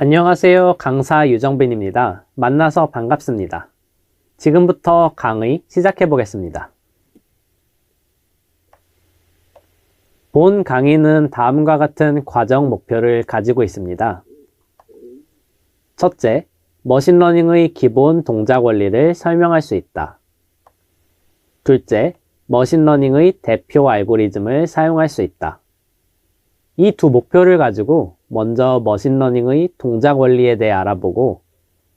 안녕하세요. 강사 유정빈입니다. 만나서 반갑습니다. 지금부터 강의 시작해 보겠습니다. 본 강의는 다음과 같은 과정 목표를 가지고 있습니다. 첫째, 머신러닝의 기본 동작 원리를 설명할 수 있다. 둘째, 머신러닝의 대표 알고리즘을 사용할 수 있다. 이 두 목표를 가지고 먼저 머신러닝의 동작 원리에 대해 알아보고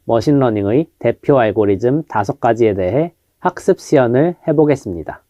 머신러닝의 대표 알고리즘 5가지에 대해 학습 시연을 해보겠습니다.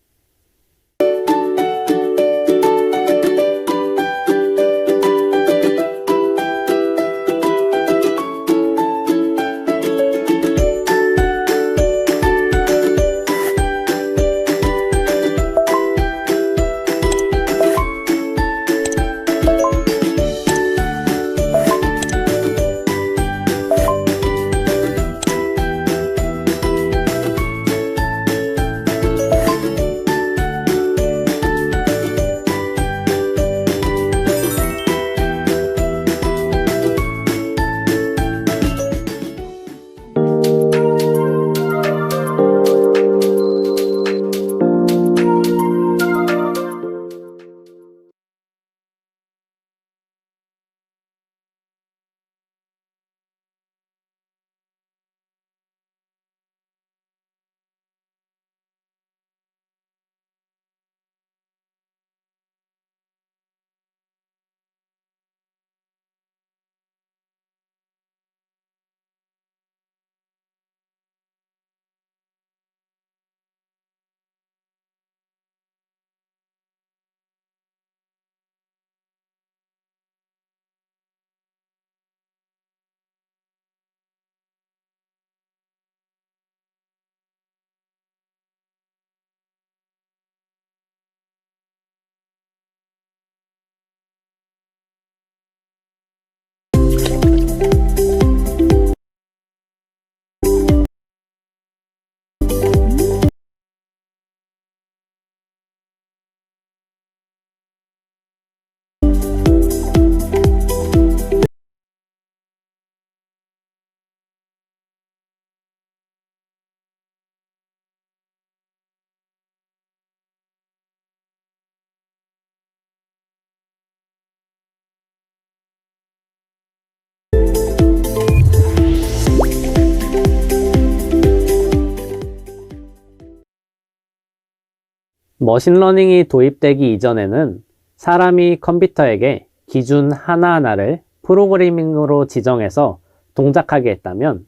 머신러닝이 도입되기 이전에는 사람이 컴퓨터에게 기준 하나하나를 프로그래밍으로 지정해서 동작하게 했다면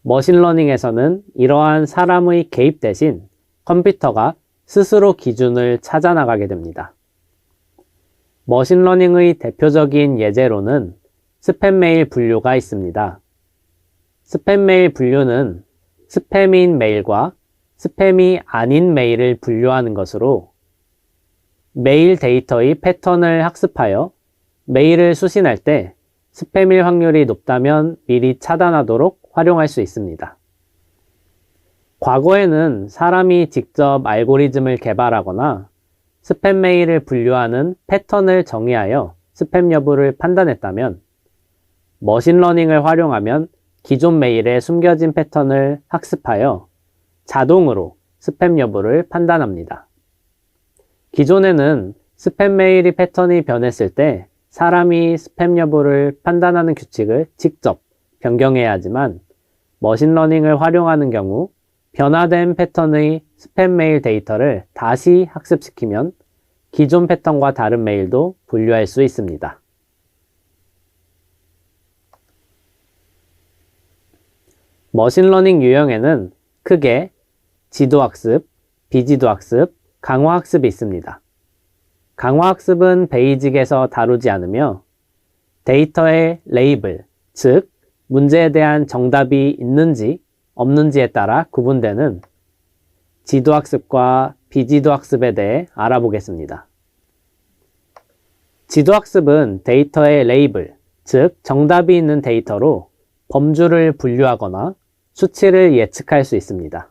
머신러닝에서는 이러한 사람의 개입 대신 컴퓨터가 스스로 기준을 찾아 나가게 됩니다. 머신러닝의 대표적인 예제로는 스팸 메일 분류가 있습니다. 스팸 메일 분류는 스팸인 메일과 스팸이 아닌 메일을 분류하는 것으로 메일 데이터의 패턴을 학습하여 메일을 수신할 때 스팸일 확률이 높다면 미리 차단하도록 활용할 수 있습니다. 과거에는 사람이 직접 알고리즘을 개발하거나 스팸 메일을 분류하는 패턴을 정의하여 스팸 여부를 판단했다면 머신러닝을 활용하면 기존 메일에 숨겨진 패턴을 학습하여 자동으로 스팸 여부를 판단합니다. 기존에는 스팸 메일이 패턴이 변했을 때 사람이 스팸 여부를 판단하는 규칙을 직접 변경해야 하지만 머신러닝을 활용하는 경우 변화된 패턴의 스팸 메일 데이터를 다시 학습시키면 기존 패턴과 다른 메일도 분류할 수 있습니다. 머신러닝 유형에는 크게 지도학습, 비지도학습, 강화학습이 있습니다. 강화학습은 베이직에서 다루지 않으며 데이터의 레이블, 즉 문제에 대한 정답이 있는지 없는지에 따라 구분되는 지도학습과 비지도학습에 대해 알아보겠습니다. 지도학습은 데이터의 레이블, 즉 정답이 있는 데이터로 범주를 분류하거나 수치를 예측할 수 있습니다.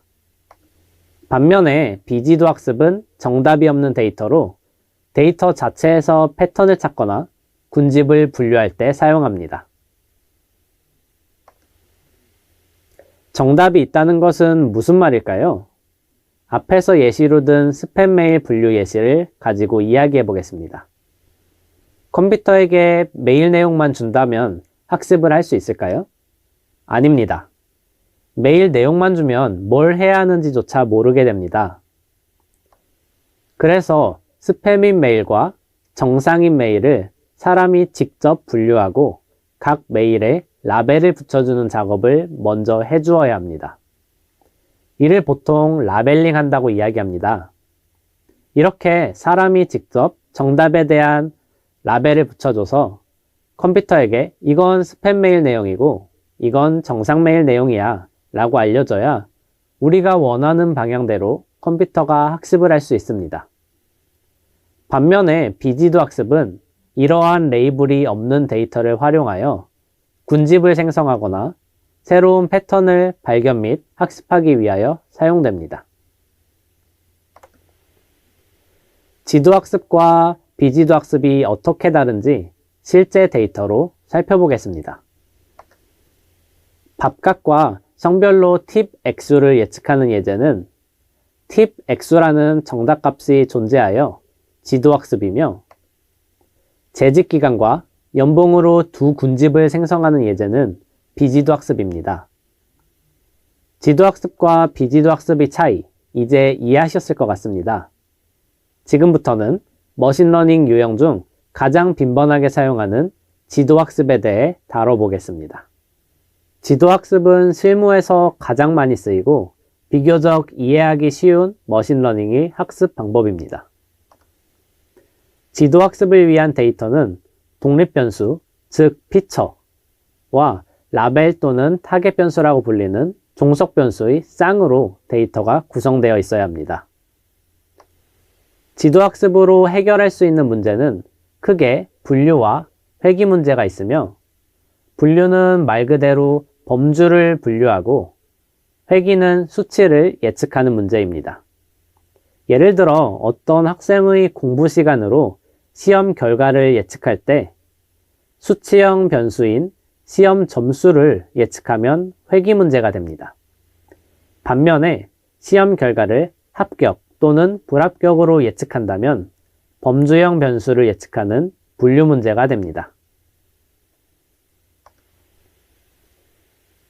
반면에 비지도 학습은 정답이 없는 데이터로 데이터 자체에서 패턴을 찾거나 군집을 분류할 때 사용합니다. 정답이 있다는 것은 무슨 말일까요? 앞에서 예시로 든 스팸 메일 분류 예시를 가지고 이야기해 보겠습니다. 컴퓨터에게 메일 내용만 준다면 학습을 할 수 있을까요? 아닙니다. 메일 내용만 주면 뭘 해야 하는지조차 모르게 됩니다. 그래서 스팸인 메일과 정상인 메일을 사람이 직접 분류하고 각 메일에 라벨을 붙여주는 작업을 먼저 해주어야 합니다. 이를 보통 라벨링 한다고 이야기합니다. 이렇게 사람이 직접 정답에 대한 라벨을 붙여줘서 컴퓨터에게 이건 스팸 메일 내용이고 이건 정상 메일 내용이야 라고 알려줘야 우리가 원하는 방향대로 컴퓨터가 학습을 할 수 있습니다. 반면에 비지도 학습은 이러한 레이블이 없는 데이터를 활용하여 군집을 생성하거나 새로운 패턴을 발견 및 학습하기 위하여 사용됩니다. 지도학습과 비지도학습이 어떻게 다른지 실제 데이터로 살펴보겠습니다. 밥값과 성별로 팁 액수를 예측하는 예제는 팁 액수라는 정답값이 존재하여 지도학습이며 재직기간과 연봉으로 두 군집을 생성하는 예제는 비지도학습입니다. 지도학습과 비지도학습의 차이, 이제 이해하셨을 것 같습니다. 지금부터는 머신러닝 유형 중 가장 빈번하게 사용하는 지도학습에 대해 다뤄보겠습니다. 지도학습은 실무에서 가장 많이 쓰이고 비교적 이해하기 쉬운 머신러닝의 학습 방법입니다. 지도학습을 위한 데이터는 독립변수, 즉 피처와 라벨 또는 타겟 변수라고 불리는 종속 변수의 쌍으로 데이터가 구성되어 있어야 합니다. 지도학습으로 해결할 수 있는 문제는 크게 분류와 회귀 문제가 있으며 분류는 말 그대로 범주를 분류하고 회귀는 수치를 예측하는 문제입니다. 예를 들어 어떤 학생의 공부 시간으로 시험 결과를 예측할 때 수치형 변수인 시험 점수를 예측하면 회귀 문제가 됩니다. 반면에 시험 결과를 합격 또는 불합격으로 예측한다면 범주형 변수를 예측하는 분류 문제가 됩니다.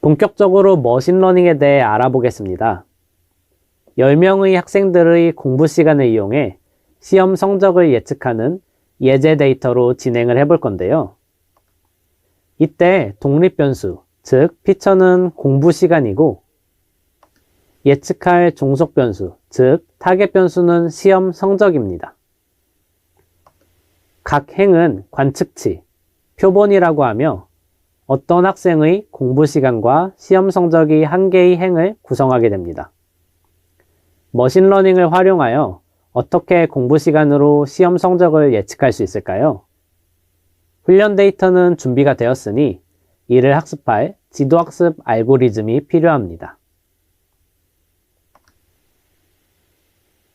본격적으로 머신러닝에 대해 알아보겠습니다. 10명의 학생들의 공부 시간을 이용해 시험 성적을 예측하는 예제 데이터로 진행을 해볼 건데요. 이때 독립변수, 즉 피처는 공부 시간이고 예측할 종속 변수, 즉 타겟 변수는 시험 성적입니다. 각 행은 관측치, 표본이라고 하며 어떤 학생의 공부 시간과 시험 성적이 한 개의 행을 구성하게 됩니다. 머신러닝을 활용하여 어떻게 공부 시간으로 시험 성적을 예측할 수 있을까요? 훈련 데이터는 준비가 되었으니 이를 학습할 지도학습 알고리즘이 필요합니다.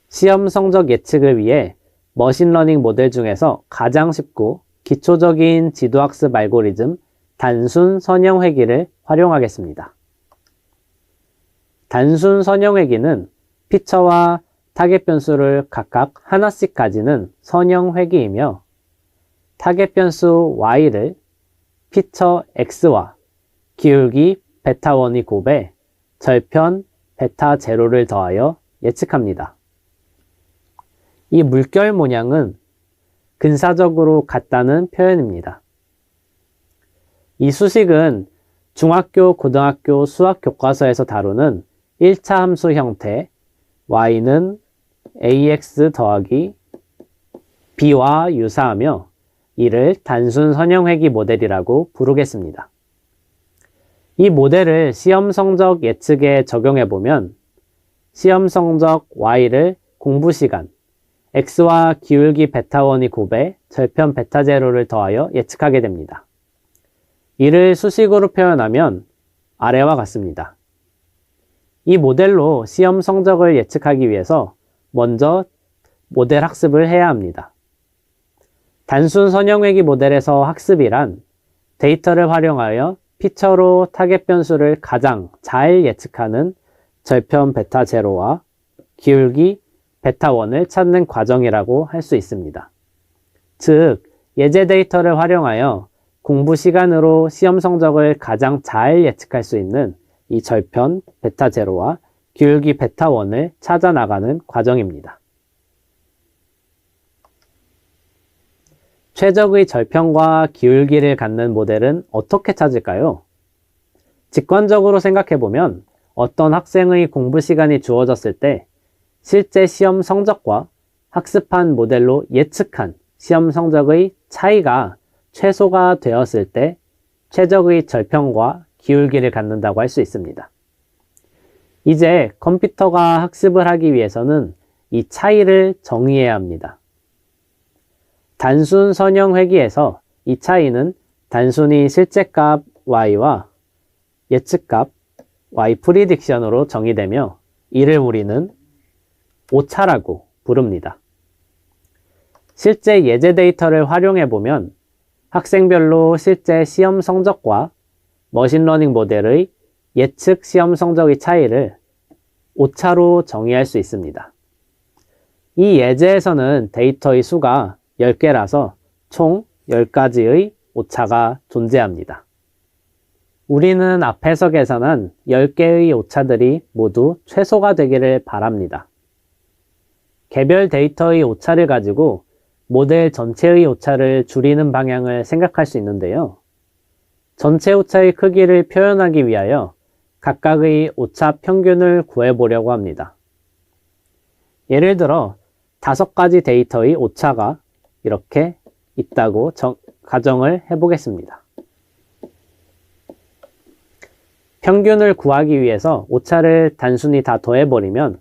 시험 성적 예측을 위해 머신러닝 모델 중에서 가장 쉽고 기초적인 지도학습 알고리즘 단순 선형 회귀를 활용하겠습니다. 단순 선형 회귀는 피처와 타겟 변수를 각각 하나씩 가지는 선형 회귀이며 타겟 변수 y를 피처 x와 기울기 베타1이 곱해 절편 베타0를 더하여 예측합니다. 이 물결 모양은 근사적으로 같다는 표현입니다. 이 수식은 중학교, 고등학교 수학 교과서에서 다루는 1차 함수 형태 y는 ax 더하기 b와 유사하며 이를 단순 선형회귀 모델이라고 부르겠습니다. 이 모델을 시험 성적 예측에 적용해보면 시험 성적 y를 공부 시간 x와 기울기 베타1이 곱해 절편 베타0를 더하여 예측하게 됩니다. 이를 수식으로 표현하면 아래와 같습니다. 이 모델로 시험 성적을 예측하기 위해서 먼저 모델 학습을 해야 합니다. 단순 선형회귀 모델에서 학습이란 데이터를 활용하여 피처로 타겟 변수를 가장 잘 예측하는 절편 베타 제로와 기울기 베타 1을 찾는 과정이라고 할 수 있습니다. 즉, 예제 데이터를 활용하여 공부 시간으로 시험 성적을 가장 잘 예측할 수 있는 이 절편 베타 제로와 기울기 베타 1을 찾아 나가는 과정입니다. 최적의 절편과 기울기를 갖는 모델은 어떻게 찾을까요? 직관적으로 생각해보면 어떤 학생의 공부 시간이 주어졌을 때 실제 시험 성적과 학습한 모델로 예측한 시험 성적의 차이가 최소가 되었을 때 최적의 절편과 기울기를 갖는다고 할 수 있습니다. 이제 컴퓨터가 학습을 하기 위해서는 이 차이를 정의해야 합니다. 단순 선형 회귀에서 이 차이는 단순히 실제값 y와 예측값 y 프리딕션으로 정의되며 이를 우리는 오차라고 부릅니다. 실제 예제 데이터를 활용해 보면 학생별로 실제 시험 성적과 머신러닝 모델의 예측 시험 성적의 차이를 오차로 정의할 수 있습니다. 이 예제에서는 데이터의 수가 10개라서 총 10가지의 오차가 존재합니다. 우리는 앞에서 계산한 10개의 오차들이 모두 최소가 되기를 바랍니다. 개별 데이터의 오차를 가지고 모델 전체의 오차를 줄이는 방향을 생각할 수 있는데요. 전체 오차의 크기를 표현하기 위하여 각각의 오차 평균을 구해보려고 합니다. 예를 들어 5가지 데이터의 오차가 이렇게 있다고 가정을 해보겠습니다. 평균을 구하기 위해서 오차를 단순히 다 더해버리면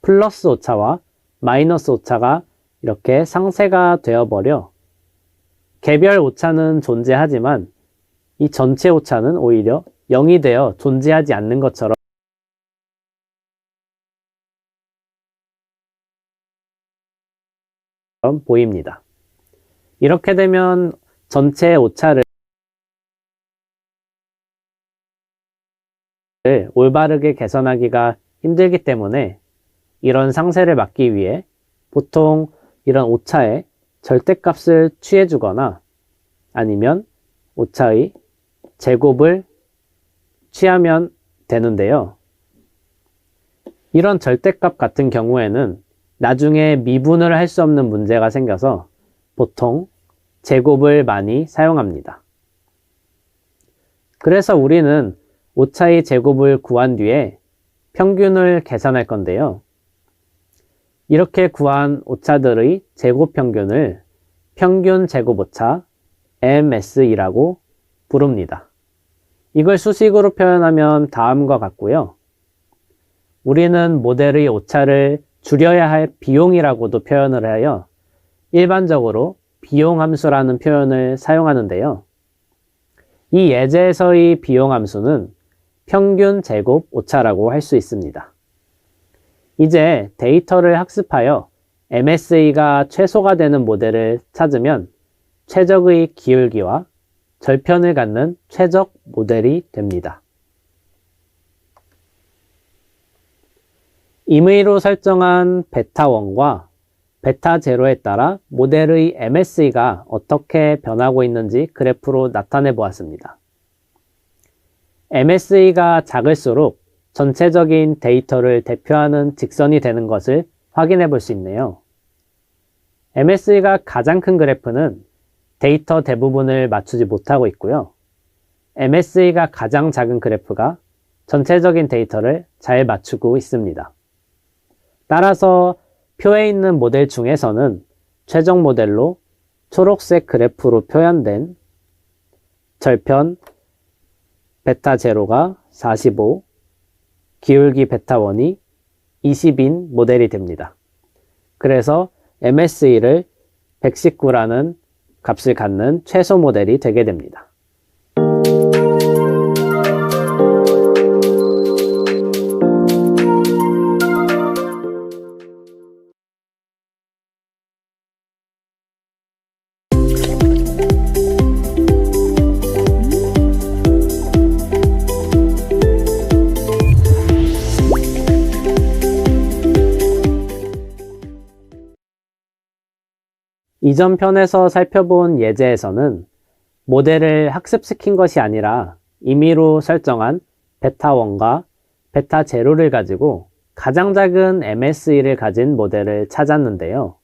플러스 오차와 마이너스 오차가 이렇게 상쇄가 되어버려 개별 오차는 존재하지만 이 전체 오차는 오히려 0이 되어 존재하지 않는 것처럼 보입니다. 이렇게 되면 전체 오차를 올바르게 개선하기가 힘들기 때문에 이런 상쇄를 막기 위해 보통 이런 오차의 절대값을 취해주거나 아니면 오차의 제곱을 취하면 되는데요. 이런 절대값 같은 경우에는 나중에 미분을 할 수 없는 문제가 생겨서 보통 제곱을 많이 사용합니다. 그래서 우리는 오차의 제곱을 구한 뒤에 평균을 계산할 건데요. 이렇게 구한 오차들의 제곱 평균을 평균 제곱 오차 MSE라고 부릅니다. 이걸 수식으로 표현하면 다음과 같고요. 우리는 모델의 오차를 줄여야 할 비용이라고도 표현을 하여 일반적으로 비용 함수라는 표현을 사용하는데요. 이 예제에서의 비용 함수는 평균 제곱 오차라고 할 수 있습니다. 이제 데이터를 학습하여 MSE가 최소가 되는 모델을 찾으면 최적의 기울기와 절편을 갖는 최적 모델이 됩니다. 임의로 설정한 베타1과 베타0에 따라 모델의 MSE가 어떻게 변하고 있는지 그래프로 나타내 보았습니다. MSE가 작을수록 전체적인 데이터를 대표하는 직선이 되는 것을 확인해 볼 수 있네요. MSE가 가장 큰 그래프는 데이터 대부분을 맞추지 못하고 있고요. MSE가 가장 작은 그래프가 전체적인 데이터를 잘 맞추고 있습니다. 따라서 표에 있는 모델 중에서는 최종 모델로 초록색 그래프로 표현된 절편 베타0가 45, 기울기 베타1이 20인 모델이 됩니다. 그래서 MSE를 119라는 값을 갖는 최소 모델이 되게 됩니다. 이전 편에서 살펴본 예제에서는 모델을 학습시킨 것이 아니라 임의로 설정한 베타1과 베타0를 가지고 가장 작은 MSE를 가진 모델을 찾았는데요.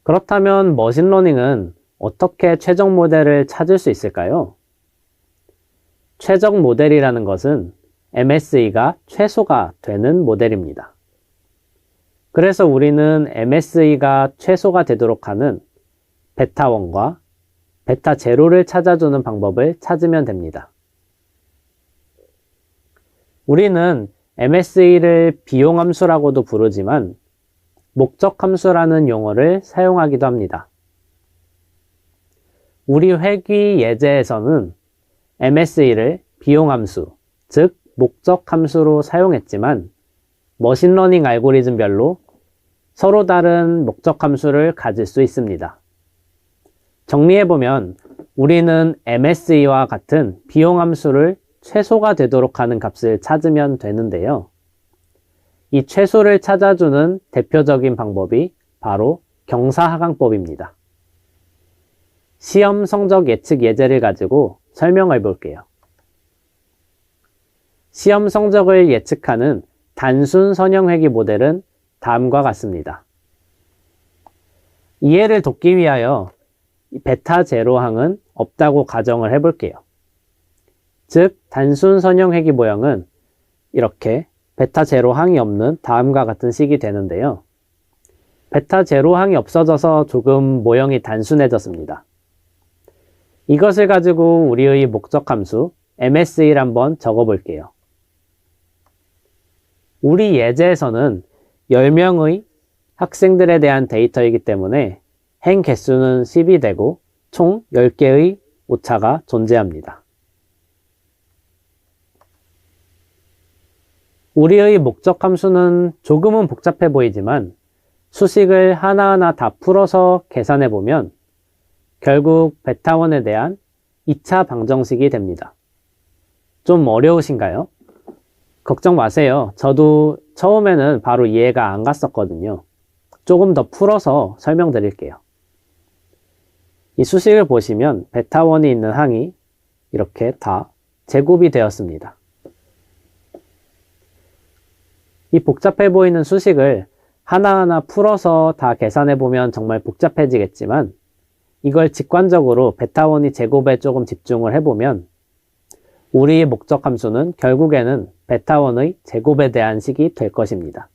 그렇다면 머신러닝은 어떻게 최종 모델을 찾을 수 있을까요? 최적 모델이라는 것은 MSE가 최소가 되는 모델입니다. 그래서 우리는 MSE가 최소가 되도록 하는 베타1과 베타0를 찾아주는 방법을 찾으면 됩니다. 우리는 MSE를 비용함수라고도 부르지만 목적함수라는 용어를 사용하기도 합니다. 우리 회귀 예제에서는 MSE를 비용함수, 즉 목적함수로 사용했지만 머신러닝 알고리즘별로 서로 다른 목적함수를 가질 수 있습니다. 정리해보면 우리는 MSE와 같은 비용함수를 최소가 되도록 하는 값을 찾으면 되는데요. 이 최소를 찾아주는 대표적인 방법이 바로 경사하강법입니다. 시험 성적 예측 예제를 가지고 설명해 볼게요. 시험 성적을 예측하는 단순 선형회귀 모델은 다음과 같습니다. 이해를 돕기 위하여 베타0 항은 없다고 가정을 해볼게요. 즉 단순 선형회귀 모형은 이렇게 베타0 항이 없는 다음과 같은 식이 되는데요. 베타0 항이 없어져서 조금 모형이 단순해졌습니다. 이것을 가지고 우리의 목적함수 MSE를 한번 적어볼게요. 우리 예제에서는 10명의 학생들에 대한 데이터이기 때문에 행 개수는 10이 되고 총 10개의 오차가 존재합니다. 우리의 목적함수는 조금은 복잡해 보이지만 수식을 하나하나 다 풀어서 계산해보면 결국 베타1에 대한 2차 방정식이 됩니다. 좀 어려우신가요? 걱정 마세요. 저도 처음에는 바로 이해가 안 갔었거든요. 조금 더 풀어서 설명드릴게요. 이 수식을 보시면 베타1이 있는 항이 이렇게 다 제곱이 되었습니다. 이 복잡해 보이는 수식을 하나하나 풀어서 다 계산해보면 정말 복잡해지겠지만 이걸 직관적으로 베타1이 제곱에 조금 집중을 해보면 우리의 목적함수는 결국에는 베타1의 제곱에 대한 식이 될 것입니다.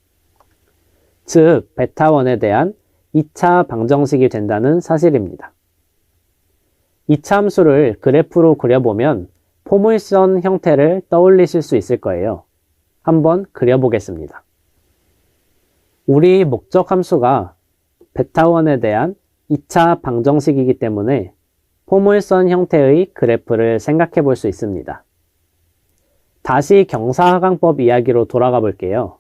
즉 베타1에 대한 2차 방정식이 된다는 사실입니다. 2차 함수를 그래프로 그려보면 포물선 형태를 떠올리실 수 있을 거예요. 한번 그려보겠습니다. 우리 목적함수가 베타1에 대한 2차 방정식이기 때문에 포물선 형태의 그래프를 생각해 볼 수 있습니다. 다시 경사하강법 이야기로 돌아가 볼게요.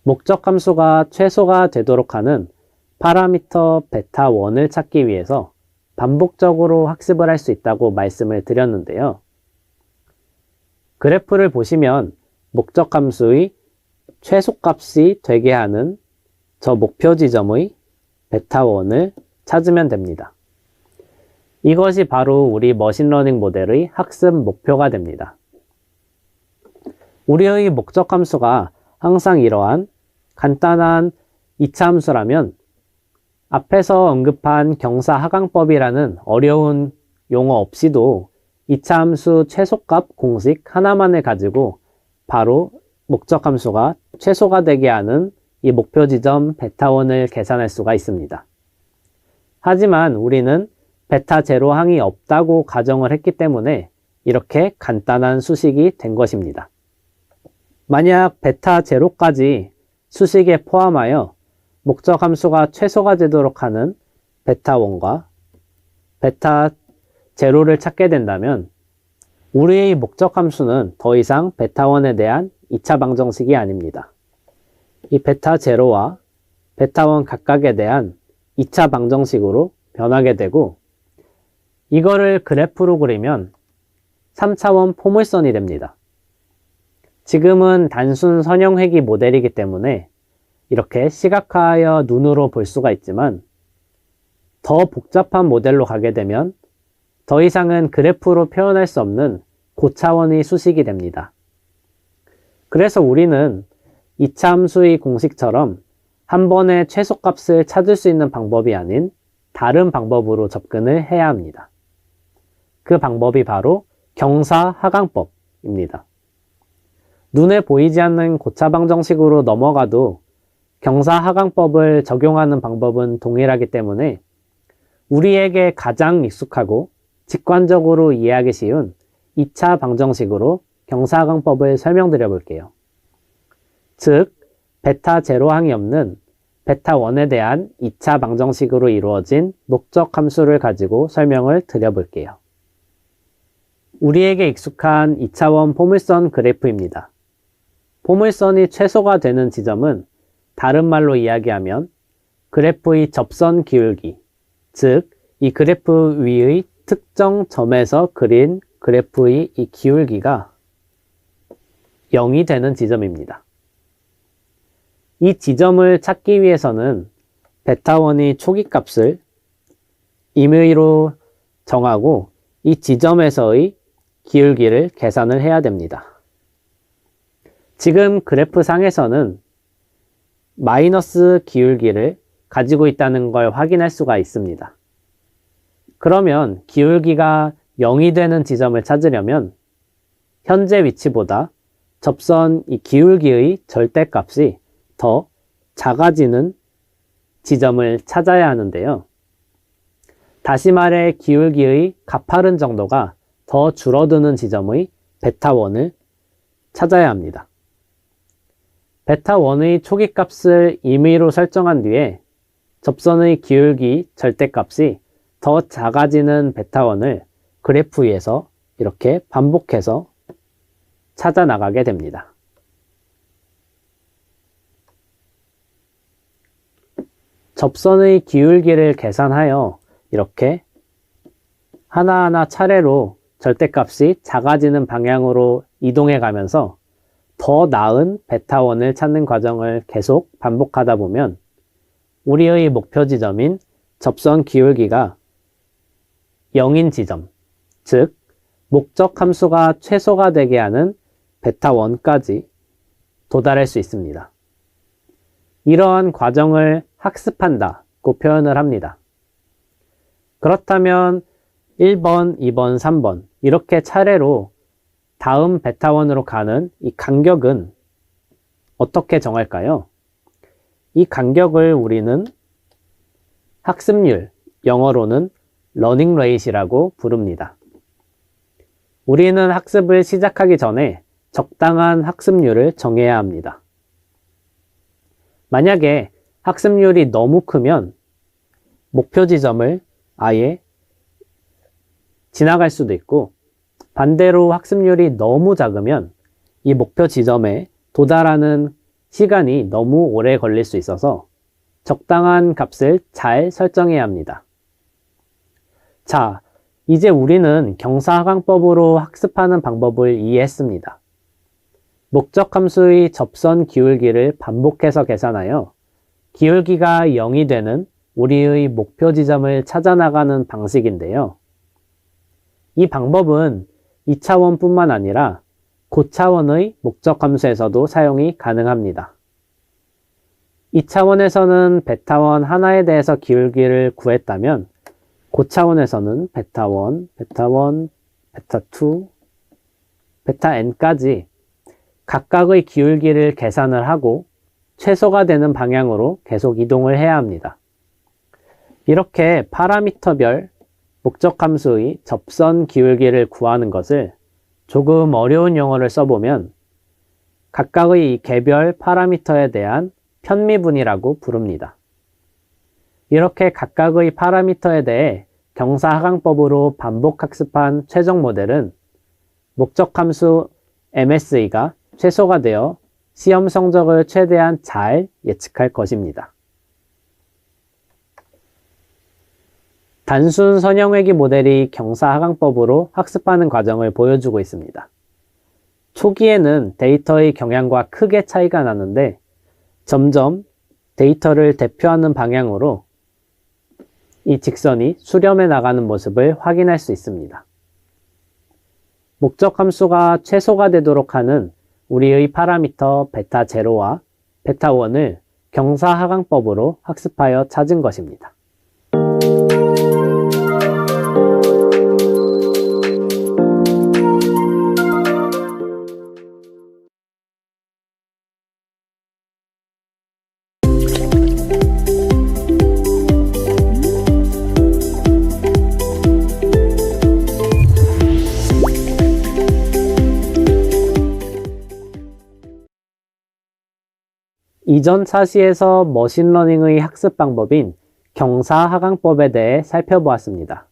목적함수가 최소가 되도록 하는 파라미터 베타1을 찾기 위해서 반복적으로 학습을 할 수 있다고 말씀을 드렸는데요. 그래프를 보시면 목적함수의 최소값이 되게 하는 저 목표 지점의 베타1을 찾으면 됩니다. 이것이 바로 우리 머신러닝 모델의 학습 목표가 됩니다. 우리의 목적함수가 항상 이러한 간단한 2차 함수라면 앞에서 언급한 경사하강법이라는 어려운 용어 없이도 2차 함수 최소값 공식 하나만을 가지고 바로 목적함수가 최소가 되게 하는 이 목표 지점 베타1을 계산할 수가 있습니다. 하지만 우리는 베타0 항이 없다고 가정을 했기 때문에 이렇게 간단한 수식이 된 것입니다. 만약 베타0까지 수식에 포함하여 목적함수가 최소가 되도록 하는 베타1과 베타0를 찾게 된다면 우리의 목적함수는 더 이상 베타1에 대한 2차 방정식이 아닙니다. 이 베타0와 베타1 각각에 대한 2차 방정식으로 변하게 되고 이거를 그래프로 그리면 3차원 포물선이 됩니다. 지금은 단순 선형회귀 모델이기 때문에 이렇게 시각화하여 눈으로 볼 수가 있지만 더 복잡한 모델로 가게 되면 더 이상은 그래프로 표현할 수 없는 고차원의 수식이 됩니다. 그래서 우리는 이차함수의 공식처럼 한 번에 최소값을 찾을 수 있는 방법이 아닌 다른 방법으로 접근을 해야 합니다. 그 방법이 바로 경사하강법입니다. 눈에 보이지 않는 고차방정식으로 넘어가도 경사하강법을 적용하는 방법은 동일하기 때문에 우리에게 가장 익숙하고 직관적으로 이해하기 쉬운 2차 방정식으로 경사하강법을 설명드려 볼게요. 즉, 베타 제로항이 없는 베타 1에 대한 2차 방정식으로 이루어진 목적 함수를 가지고 설명을 드려 볼게요. 우리에게 익숙한 2차원 포물선 그래프입니다. 포물선이 최소가 되는 지점은 다른 말로 이야기하면 그래프의 접선 기울기, 즉, 이 그래프 위의 특정 점에서 그린 그래프의 이 기울기가 0이 되는 지점입니다. 이 지점을 찾기 위해서는 베타1의 초기값을 임의로 정하고 이 지점에서의 기울기를 계산을 해야 됩니다. 지금 그래프 상에서는 마이너스 기울기를 가지고 있다는 걸 확인할 수가 있습니다. 그러면 기울기가 0이 되는 지점을 찾으려면 현재 위치보다 접선 이 기울기의 절대값이 더 작아지는 지점을 찾아야 하는데요. 다시 말해 기울기의 가파른 정도가 더 줄어드는 지점의 베타1을 찾아야 합니다. 베타1의 초기값을 임의로 설정한 뒤에 접선의 기울기 절대값이 더 작아지는 베타1을 그래프 위에서 이렇게 반복해서 찾아 나가게 됩니다. 접선의 기울기를 계산하여 이렇게 하나하나 차례로 절대값이 작아지는 방향으로 이동해 가면서 더 나은 베타1을 찾는 과정을 계속 반복하다 보면 우리의 목표 지점인 접선 기울기가 0인 지점, 즉 목적 함수가 최소가 되게 하는 베타1까지 도달할 수 있습니다. 이러한 과정을 학습한다고 표현을 합니다. 그렇다면 1번, 2번, 3번 이렇게 차례로 다음 베타1으로 가는 이 간격은 어떻게 정할까요? 이 간격을 우리는 학습률, 영어로는 러닝 레이트라고 부릅니다. 우리는 학습을 시작하기 전에 적당한 학습률을 정해야 합니다. 만약에 학습률이 너무 크면 목표 지점을 아예 지나갈 수도 있고 반대로 학습률이 너무 작으면 이 목표 지점에 도달하는 시간이 너무 오래 걸릴 수 있어서 적당한 값을 잘 설정해야 합니다. 자, 이제 우리는 경사하강법으로 학습하는 방법을 이해했습니다. 목적 함수의 접선 기울기를 반복해서 계산하여 기울기가 0이 되는 우리의 목표 지점을 찾아 나가는 방식인데요. 이 방법은 2차원뿐만 아니라 고차원의 목적 함수에서도 사용이 가능합니다. 2차원에서는 베타1 하나에 대해서 기울기를 구했다면 고차원에서는 베타1, 베타1, 베타2, 베타n까지 각각의 기울기를 계산을 하고 최소가 되는 방향으로 계속 이동을 해야 합니다. 이렇게 파라미터별 목적 함수의 접선 기울기를 구하는 것을 조금 어려운 용어를 써보면 각각의 개별 파라미터에 대한 편미분이라고 부릅니다. 이렇게 각각의 파라미터에 대해 경사하강법으로 반복 학습한 최종 모델은 목적 함수 MSE가 최소가 되어 시험 성적을 최대한 잘 예측할 것입니다. 단순 선형회귀 모델이 경사하강법으로 학습하는 과정을 보여주고 있습니다. 초기에는 데이터의 경향과 크게 차이가 나는데 점점 데이터를 대표하는 방향으로 이 직선이 수렴해 나가는 모습을 확인할 수 있습니다. 목적 함수가 최소가 되도록 하는 우리의 파라미터 베타0와 베타1을 경사하강법으로 학습하여 찾은 것입니다. 이전 차시에서 머신러닝의 학습 방법인 경사하강법에 대해 살펴보았습니다.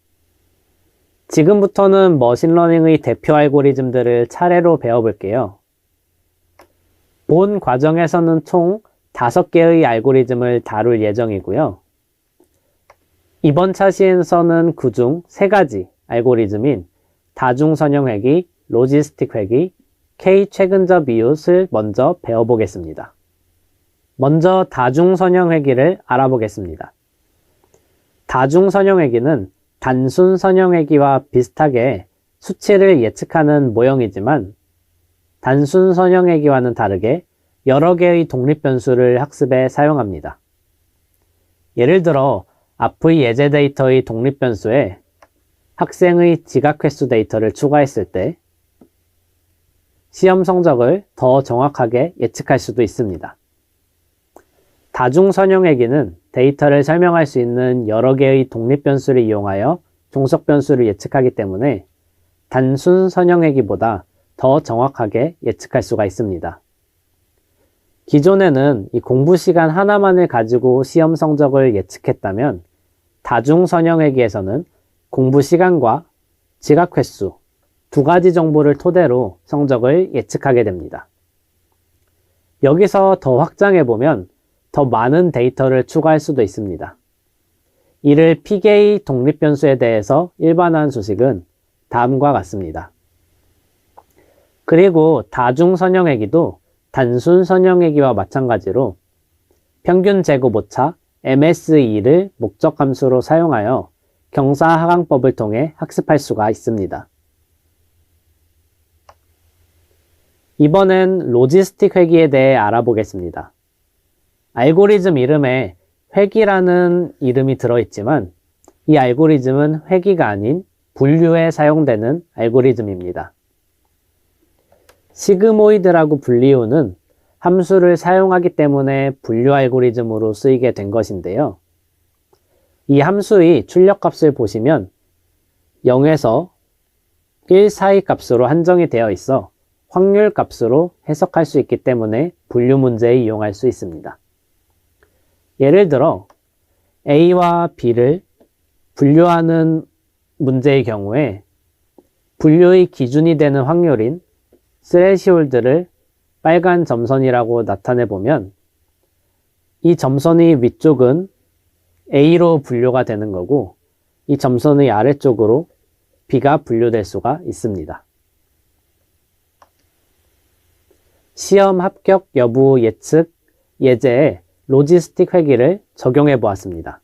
지금부터는 머신러닝의 대표 알고리즘들을 차례로 배워볼게요. 본 과정에서는 총 5개의 알고리즘을 다룰 예정이고요. 이번 차시에서는 그중 3가지 알고리즘인 다중선형회귀, 로지스틱 회귀, K-최근접 이웃을 먼저 배워보겠습니다. 먼저 다중선형회귀를 알아보겠습니다. 다중선형회귀는 단순 선형회귀와 비슷하게 수치를 예측하는 모형이지만 단순 선형회귀와는 다르게 여러 개의 독립변수를 학습에 사용합니다. 예를 들어 앞의 예제 데이터의 독립변수에 학생의 지각횟수 데이터를 추가했을 때 시험 성적을 더 정확하게 예측할 수도 있습니다. 다중선형회귀는 데이터를 설명할 수 있는 여러 개의 독립변수를 이용하여 종속변수를 예측하기 때문에 단순 선형회귀보다 더 정확하게 예측할 수가 있습니다. 기존에는 이 공부 시간 하나만을 가지고 시험 성적을 예측했다면 다중선형회귀에서는 공부 시간과 지각 횟수 2가지 정보를 토대로 성적을 예측하게 됩니다. 여기서 더 확장해보면 더 많은 데이터를 추가할 수도 있습니다. 이를 P계의 독립변수에 대해서 일반화한 수식은 다음과 같습니다. 그리고 다중선형회귀도 단순 선형회귀와 마찬가지로 평균 제곱 오차 MSE를 목적 함수로 사용하여 경사하강법을 통해 학습할 수가 있습니다. 이번엔 로지스틱 회귀에 대해 알아보겠습니다. 알고리즘 이름에 회귀라는 이름이 들어있지만 이 알고리즘은 회귀가 아닌 분류에 사용되는 알고리즘입니다. 시그모이드라고 불리우는 함수를 사용하기 때문에 분류 알고리즘으로 쓰이게 된 것인데요. 이 함수의 출력값을 보시면 0에서 1 사이 값으로 한정이 되어 있어 확률 값으로 해석할 수 있기 때문에 분류 문제에 이용할 수 있습니다. 예를 들어 A와 B를 분류하는 문제의 경우에 분류의 기준이 되는 확률인 스레시홀드를 빨간 점선이라고 나타내 보면 이 점선의 위쪽은 A로 분류가 되는 거고 이 점선의 아래쪽으로 B가 분류될 수가 있습니다. 시험 합격 여부 예측 예제에 로지스틱 회귀를 적용해 보았습니다.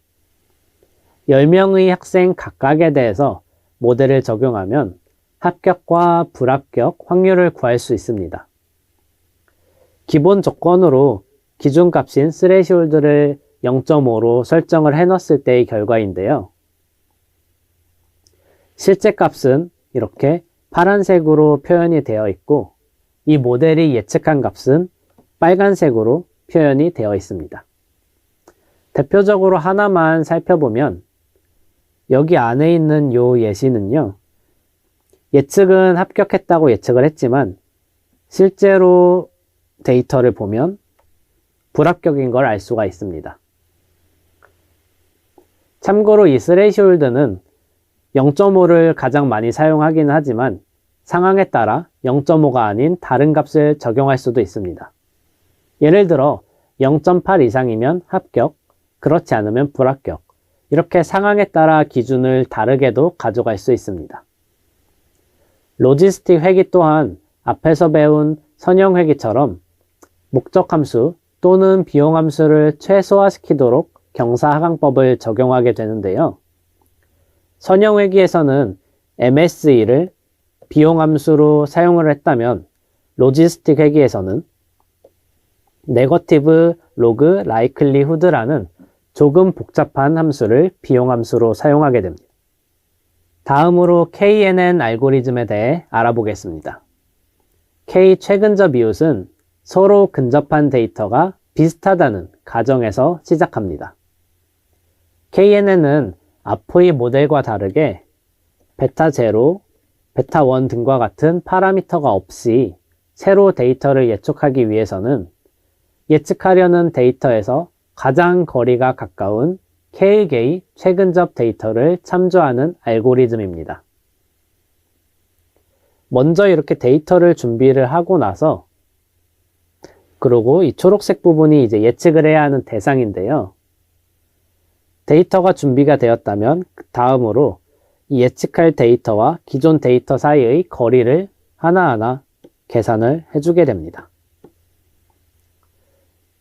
10명의 학생 각각에 대해서 모델을 적용하면 합격과 불합격 확률을 구할 수 있습니다. 기본 조건으로 기준값인 스레시홀드를 0.5로 설정을 해놨을 때의 결과인데요. 실제 값은 이렇게 파란색으로 표현이 되어 있고 이 모델이 예측한 값은 빨간색으로 표현이 되어 있습니다. 대표적으로 하나만 살펴보면 여기 안에 있는 이 예시는요. 예측은 합격했다고 예측을 했지만 실제로 데이터를 보면 불합격인 걸 알 수가 있습니다. 참고로 이 스레시홀드는 0.5를 가장 많이 사용하기는 하지만 상황에 따라 0.5가 아닌 다른 값을 적용할 수도 있습니다. 예를 들어 0.8 이상이면 합격, 그렇지 않으면 불합격. 이렇게 상황에 따라 기준을 다르게도 가져갈 수 있습니다. 로지스틱 회귀 또한 앞에서 배운 선형회귀처럼 목적 함수 또는 비용함수를 최소화시키도록 경사하강법을 적용하게 되는데요. 선형회계에서는 MSE를 비용함수로 사용을 했다면 로지스틱 회계에서는 네거티브 로그 라이클리후드라는 조금 복잡한 함수를 비용함수로 사용하게 됩니다. 다음으로 KNN 알고리즘에 대해 알아보겠습니다. K 최근접 이웃은 서로 근접한 데이터가 비슷하다는 가정에서 시작합니다. KNN은 앞의 모델과 다르게 베타0, 베타1 등과 같은 파라미터가 없이 새로 데이터를 예측하기 위해서는 예측하려는 데이터에서 가장 거리가 가까운 K개의 최근접 데이터를 참조하는 알고리즘입니다. 먼저 이렇게 데이터를 준비를 하고 나서 그리고 이 초록색 부분이 이제 예측을 해야 하는 대상인데요. 데이터가 준비가 되었다면 다음으로 이 예측할 데이터와 기존 데이터 사이의 거리를 하나하나 계산을 해주게 됩니다.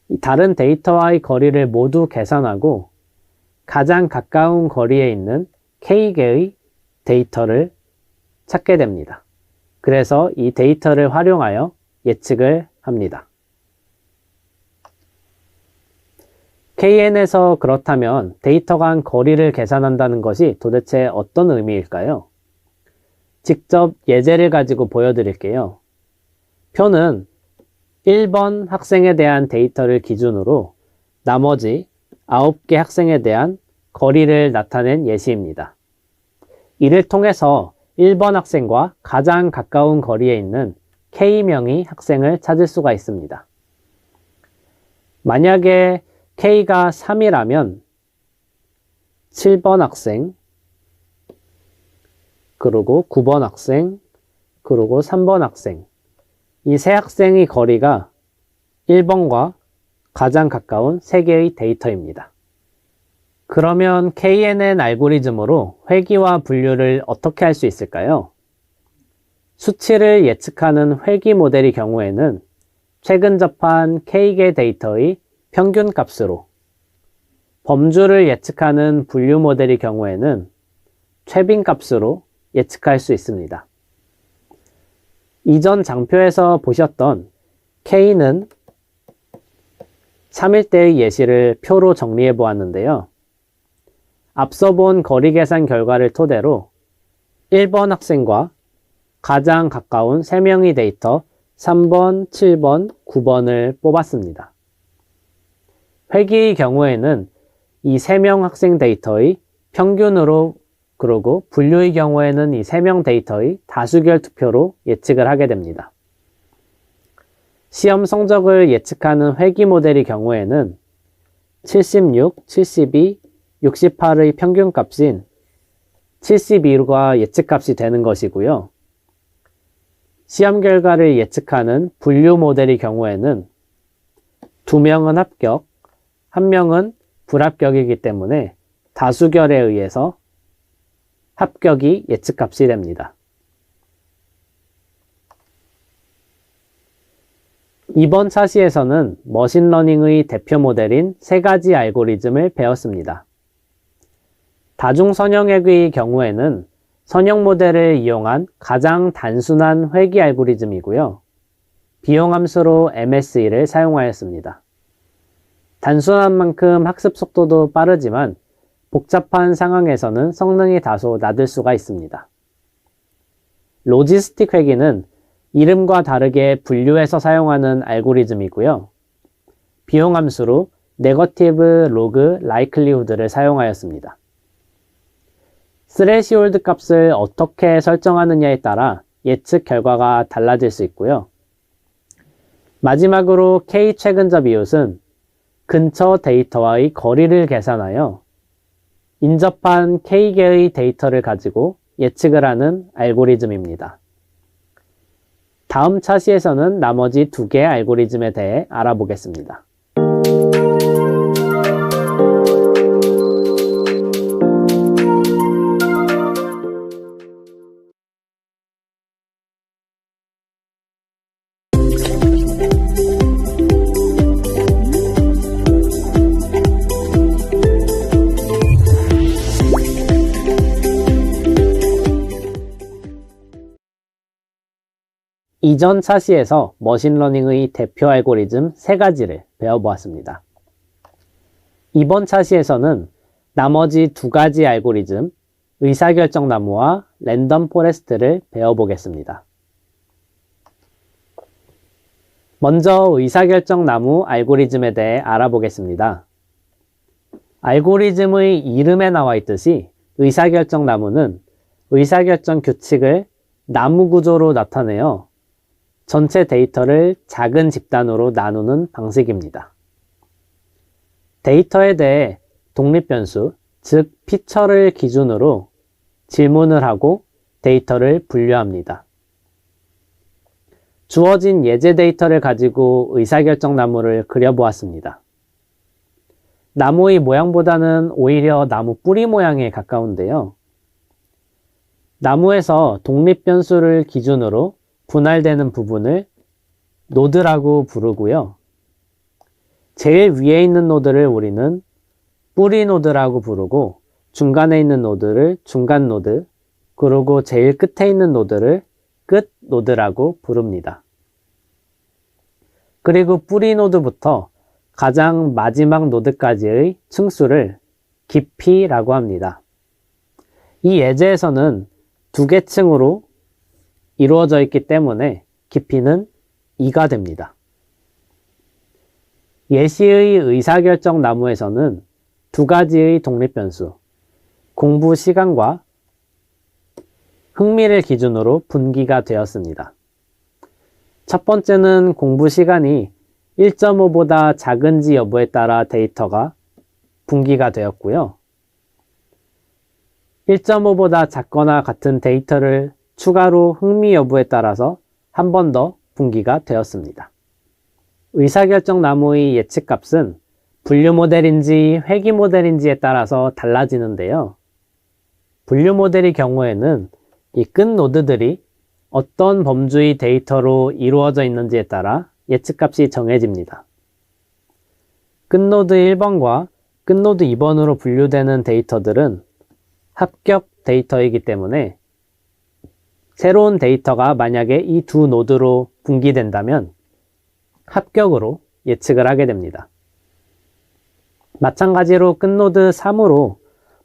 이 다른 데이터와의 거리를 모두 계산하고 가장 가까운 거리에 있는 K개의 데이터를 찾게 됩니다. 그래서 이 데이터를 활용하여 예측을 합니다. KN에서 그렇다면 데이터 간 거리를 계산한다는 것이 도대체 어떤 의미일까요? 직접 예제를 가지고 보여드릴게요. 표는 1번 학생에 대한 데이터를 기준으로 나머지 9개 학생에 대한 거리를 나타낸 예시입니다. 이를 통해서 1번 학생과 가장 가까운 거리에 있는 K명의 학생을 찾을 수가 있습니다. 만약에 K가 3이라면 7번 학생, 그리고 9번 학생, 그리고 3번 학생, 이 세 학생의 거리가 1번과 가장 가까운 3개의 데이터입니다. 그러면 KNN 알고리즘으로 회귀와 분류를 어떻게 할 수 있을까요? 수치를 예측하는 회귀 모델의 경우에는 최근 접한 K개 데이터의 평균 값으로, 범주를 예측하는 분류 모델의 경우에는 최빈 값으로 예측할 수 있습니다. 이전 장표에서 보셨던 K는 3일대의 예시를 표로 정리해 보았는데요. 앞서 본 거리 계산 결과를 토대로 1번 학생과 가장 가까운 3명의 데이터 3번, 7번, 9번을 뽑았습니다. 회귀의 경우에는 이 3명 학생 데이터의 평균으로, 그리고 분류의 경우에는 이 3명 데이터의 다수결 투표로 예측을 하게 됩니다. 시험 성적을 예측하는 회귀 모델의 경우에는 76, 72, 68의 평균값인 72가 예측값이 되는 것이고요. 시험 결과를 예측하는 분류 모델의 경우에는 2명은 합격, 1명은 불합격이기 때문에 다수결에 의해서 합격이 예측값이 됩니다. 이번 차시에서는 머신러닝의 대표 모델인 3가지 알고리즘을 배웠습니다. 다중선형회귀의 경우에는 선형 모델을 이용한 가장 단순한 회귀 알고리즘이고요. 비용함수로 MSE를 사용하였습니다. 단순한 만큼 학습 속도도 빠르지만 복잡한 상황에서는 성능이 다소 낮을 수가 있습니다. 로지스틱 회귀는 이름과 다르게 분류해서 사용하는 알고리즘이고요. 비용함수로 네거티브 로그 라이클리후드를 사용하였습니다. 스레시홀드 값을 어떻게 설정하느냐에 따라 예측 결과가 달라질 수 있고요. 마지막으로 K 최근접 이웃은 근처 데이터와의 거리를 계산하여 인접한 K개의 데이터를 가지고 예측을 하는 알고리즘입니다. 다음 차시에서는 나머지 2개의 알고리즘에 대해 알아보겠습니다. 이전 차시에서 머신러닝의 대표 알고리즘 3가지를 배워보았습니다. 이번 차시에서는 나머지 2가지 알고리즘, 의사결정 나무와 랜덤 포레스트를 배워보겠습니다. 먼저 의사결정 나무 알고리즘에 대해 알아보겠습니다. 알고리즘의 이름에 나와 있듯이 의사결정 나무는 의사결정 규칙을 나무 구조로 나타내어 전체 데이터를 작은 집단으로 나누는 방식입니다. 데이터에 대해 독립변수, 즉 피처를 기준으로 질문을 하고 데이터를 분류합니다. 주어진 예제 데이터를 가지고 의사결정 나무를 그려보았습니다. 나무의 모양보다는 오히려 나무 뿌리 모양에 가까운데요. 나무에서 독립변수를 기준으로 분할되는 부분을 노드라고 부르고요. 제일 위에 있는 노드를 우리는 뿌리 노드라고 부르고 중간에 있는 노드를 중간 노드, 그리고 제일 끝에 있는 노드를 끝 노드라고 부릅니다. 그리고 뿌리 노드부터 가장 마지막 노드까지의 층수를 깊이라고 합니다. 이 예제에서는 2개 층으로 이루어져 있기 때문에 깊이는 2가 됩니다. 예시의 의사결정 나무에서는 2가지의 독립변수, 공부 시간과 흥미를 기준으로 분기가 되었습니다. 첫 번째는 공부 시간이 1.5보다 작은지 여부에 따라 데이터가 분기가 되었고요. 1.5보다 작거나 같은 데이터를 추가로 흥미 여부에 따라서 한 번 더 분기가 되었습니다. 의사결정 나무의 예측값은 분류 모델인지 회귀 모델인지에 따라서 달라지는데요. 분류 모델의 경우에는 이 끝 노드들이 어떤 범주의 데이터로 이루어져 있는지에 따라 예측값이 정해집니다. 끝노드 1번과 끝노드 2번으로 분류되는 데이터들은 합격 데이터이기 때문에 새로운 데이터가 만약에 이 2 노드로 분기된다면 합격으로 예측을 하게 됩니다. 마찬가지로 끝노드 3으로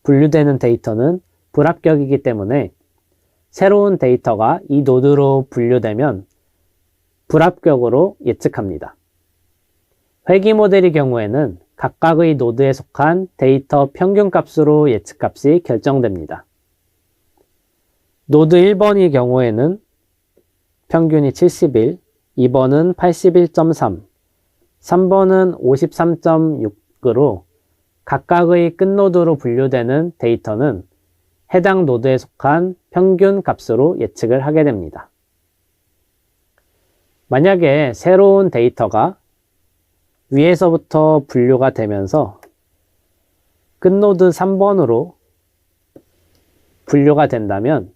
분류되는 데이터는 불합격이기 때문에 새로운 데이터가 이 노드로 분류되면 불합격으로 예측합니다. 회귀 모델의 경우에는 각각의 노드에 속한 데이터 평균값으로 예측값이 결정됩니다. 노드 1번의 경우에는 평균이 71, 2번은 81.3, 3번은 53.6으로 각각의 끝노드로 분류되는 데이터는 해당 노드에 속한 평균 값으로 예측을 하게 됩니다. 만약에 새로운 데이터가 위에서부터 분류가 되면서 끝노드 3번으로 분류가 된다면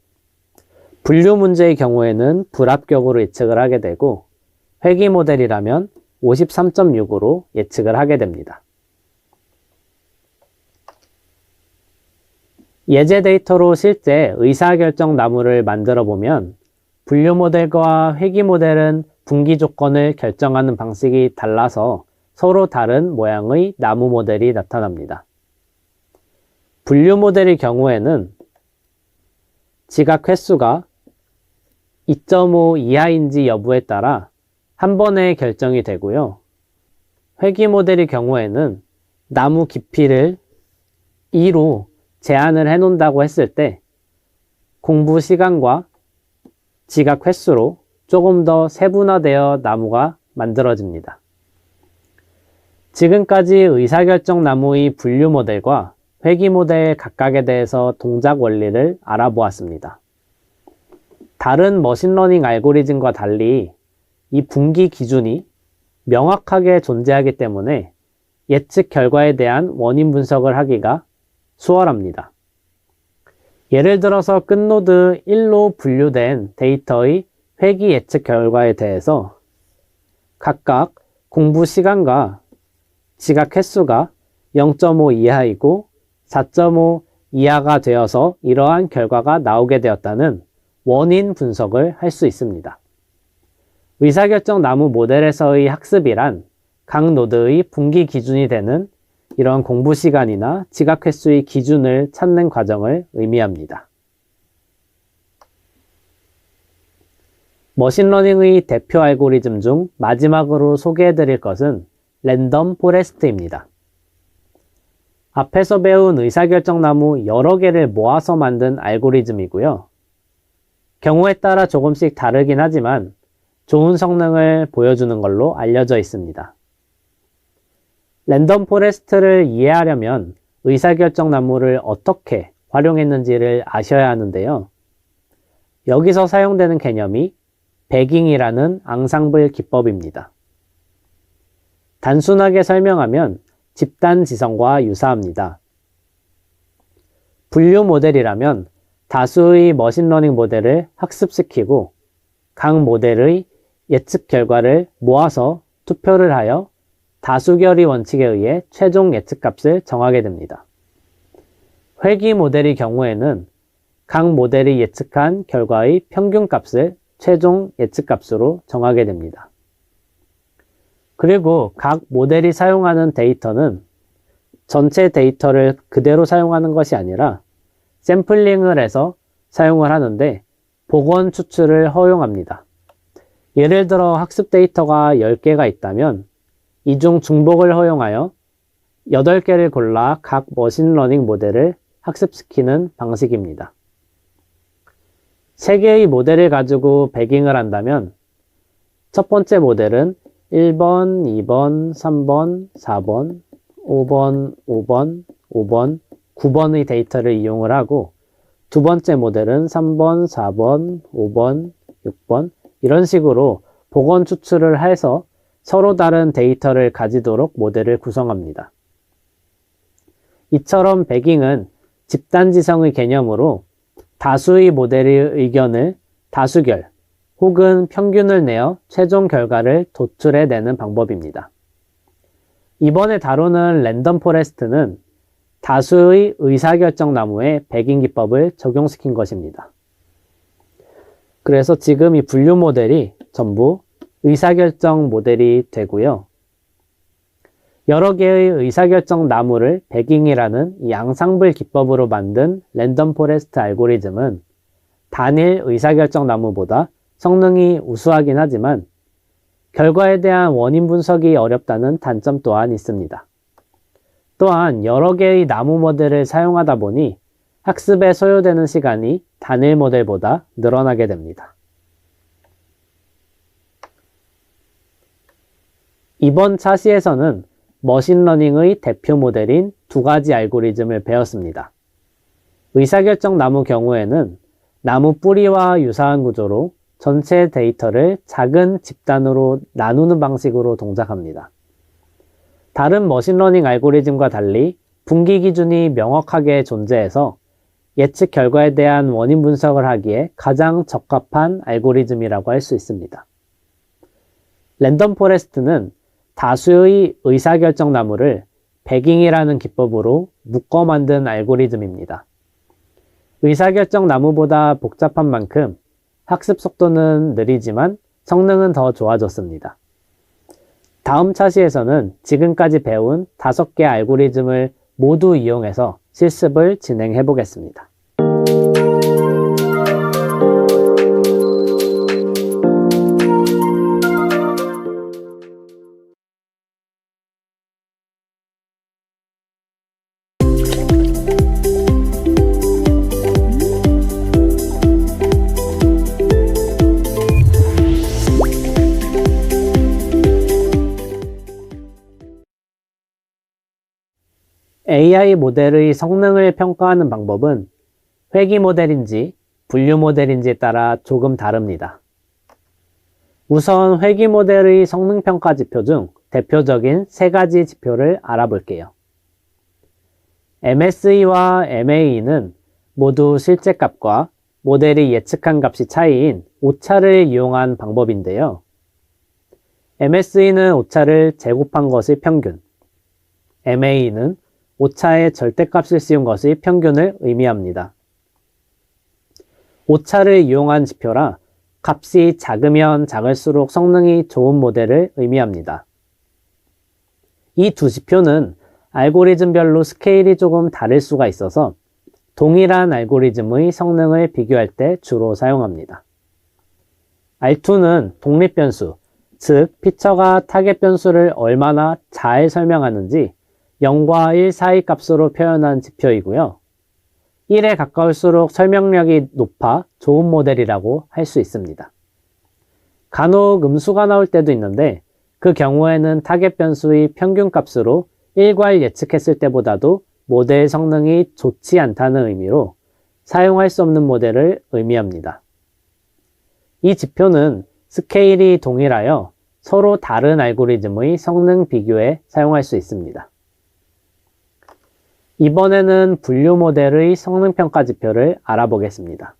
분류 문제의 경우에는 불합격으로 예측을 하게 되고 회귀 모델이라면 53.6으로 예측을 하게 됩니다. 예제 데이터로 실제 의사결정 나무를 만들어 보면 분류 모델과 회귀 모델은 분기 조건을 결정하는 방식이 달라서 서로 다른 모양의 나무 모델이 나타납니다. 분류 모델의 경우에는 지각 횟수가 2.5 이하인지 여부에 따라 한 번에 결정이 되고요. 회귀 모델의 경우에는 나무 깊이를 2로 제한을 해놓는다고 했을 때 공부 시간과 지각 횟수로 조금 더 세분화되어 나무가 만들어집니다. 지금까지 의사결정 나무의 분류 모델과 회귀 모델 각각에 대해서 동작 원리를 알아보았습니다. 다른 머신러닝 알고리즘과 달리 이 분기 기준이 명확하게 존재하기 때문에 예측 결과에 대한 원인 분석을 하기가 수월합니다. 예를 들어서 끝노드 1로 분류된 데이터의 회귀 예측 결과에 대해서 각각 공부 시간과 지각 횟수가 0.5 이하이고 4.5 이하가 되어서 이러한 결과가 나오게 되었다는 원인 분석을 할 수 있습니다. 의사결정 나무 모델에서의 학습이란 각 노드의 분기 기준이 되는 이런 공부 시간이나 지각 횟수의 기준을 찾는 과정을 의미합니다. 머신러닝의 대표 알고리즘 중 마지막으로 소개해드릴 것은 랜덤 포레스트입니다. 앞에서 배운 의사결정 나무 여러 개를 모아서 만든 알고리즘이고요. 경우에 따라 조금씩 다르긴 하지만 좋은 성능을 보여주는 걸로 알려져 있습니다. 랜덤 포레스트를 이해하려면 의사결정 나무를 어떻게 활용했는지를 아셔야 하는데요. 여기서 사용되는 개념이 배깅이라는 앙상블 기법입니다. 단순하게 설명하면 집단 지성과 유사합니다. 분류 모델이라면 다수의 머신러닝 모델을 학습시키고 각 모델의 예측 결과를 모아서 투표를 하여 다수결의 원칙에 의해 최종 예측값을 정하게 됩니다. 회귀 모델의 경우에는 각 모델이 예측한 결과의 평균값을 최종 예측값으로 정하게 됩니다. 그리고 각 모델이 사용하는 데이터는 전체 데이터를 그대로 사용하는 것이 아니라 샘플링을 해서 사용을 하는데 복원 추출을 허용합니다. 예를 들어 학습 데이터가 10개가 있다면 이 중 중복을 허용하여 8개를 골라 각 머신러닝 모델을 학습시키는 방식입니다. 3개의 모델을 가지고 배깅을 한다면 첫 번째 모델은 1번, 2번, 3번, 4번, 5번, 5번, 5번, 9번의 데이터를 이용을 하고 두 번째 모델은 3번, 4번, 5번, 6번 이런 식으로 복원 추출을 해서 서로 다른 데이터를 가지도록 모델을 구성합니다. 이처럼 배깅은 집단지성의 개념으로 다수의 모델의 의견을 다수결 혹은 평균을 내어 최종 결과를 도출해내는 방법입니다. 이번에 다루는 랜덤 포레스트는 다수의 의사결정 나무에 배깅 기법을 적용시킨 것입니다. 그래서 지금 이 분류 모델이 전부 의사결정 모델이 되고요. 여러 개의 의사결정 나무를 배깅이라는 이 앙상블 기법으로 만든 랜덤 포레스트 알고리즘은 단일 의사결정 나무보다 성능이 우수하긴 하지만 결과에 대한 원인 분석이 어렵다는 단점 또한 있습니다. 또한 여러 개의 나무 모델을 사용하다 보니 학습에 소요되는 시간이 단일 모델보다 늘어나게 됩니다. 이번 차시에서는 머신러닝의 대표 모델인 두 가지 알고리즘을 배웠습니다. 의사결정 나무 경우에는 나무 뿌리와 유사한 구조로 전체 데이터를 작은 집단으로 나누는 방식으로 동작합니다. 다른 머신러닝 알고리즘과 달리 분기 기준이 명확하게 존재해서 예측 결과에 대한 원인 분석을 하기에 가장 적합한 알고리즘이라고 할 수 있습니다. 랜덤 포레스트는 다수의 의사결정 나무를 배깅이라는 기법으로 묶어 만든 알고리즘입니다. 의사결정 나무보다 복잡한 만큼 학습 속도는 느리지만 성능은 더 좋아졌습니다. 다음 차시에서는 지금까지 배운 5개 알고리즘을 모두 이용해서 실습을 진행해 보겠습니다. AI 모델의 성능을 평가하는 방법은 회귀 모델인지 분류 모델인지에 따라 조금 다릅니다. 우선 회귀 모델의 성능 평가 지표 중 대표적인 3가지 지표를 알아볼게요. MSE와 MAE는 모두 실제 값과 모델이 예측한 값이 차이인 오차를 이용한 방법인데요. MSE는 오차를 제곱한 것의 평균, MAE는 오차의 절대값을 씌운 것의 평균을 의미합니다. 오차를 이용한 지표라 값이 작으면 작을수록 성능이 좋은 모델을 의미합니다. 이 두 지표는 알고리즘별로 스케일이 조금 다를 수가 있어서 동일한 알고리즘의 성능을 비교할 때 주로 사용합니다. R2는 독립변수, 즉 피처가 타겟 변수를 얼마나 잘 설명하는지 0과 1 사이 값으로 표현한 지표이고요. 1에 가까울수록 설명력이 높아 좋은 모델이라고 할 수 있습니다. 간혹 음수가 나올 때도 있는데 그 경우에는 타겟 변수의 평균 값으로 1과 1 예측했을 때보다도 모델 성능이 좋지 않다는 의미로 사용할 수 없는 모델을 의미합니다. 이 지표는 스케일이 동일하여 서로 다른 알고리즘의 성능 비교에 사용할 수 있습니다. 이번에는 분류 모델의 성능평가 지표를 알아보겠습니다.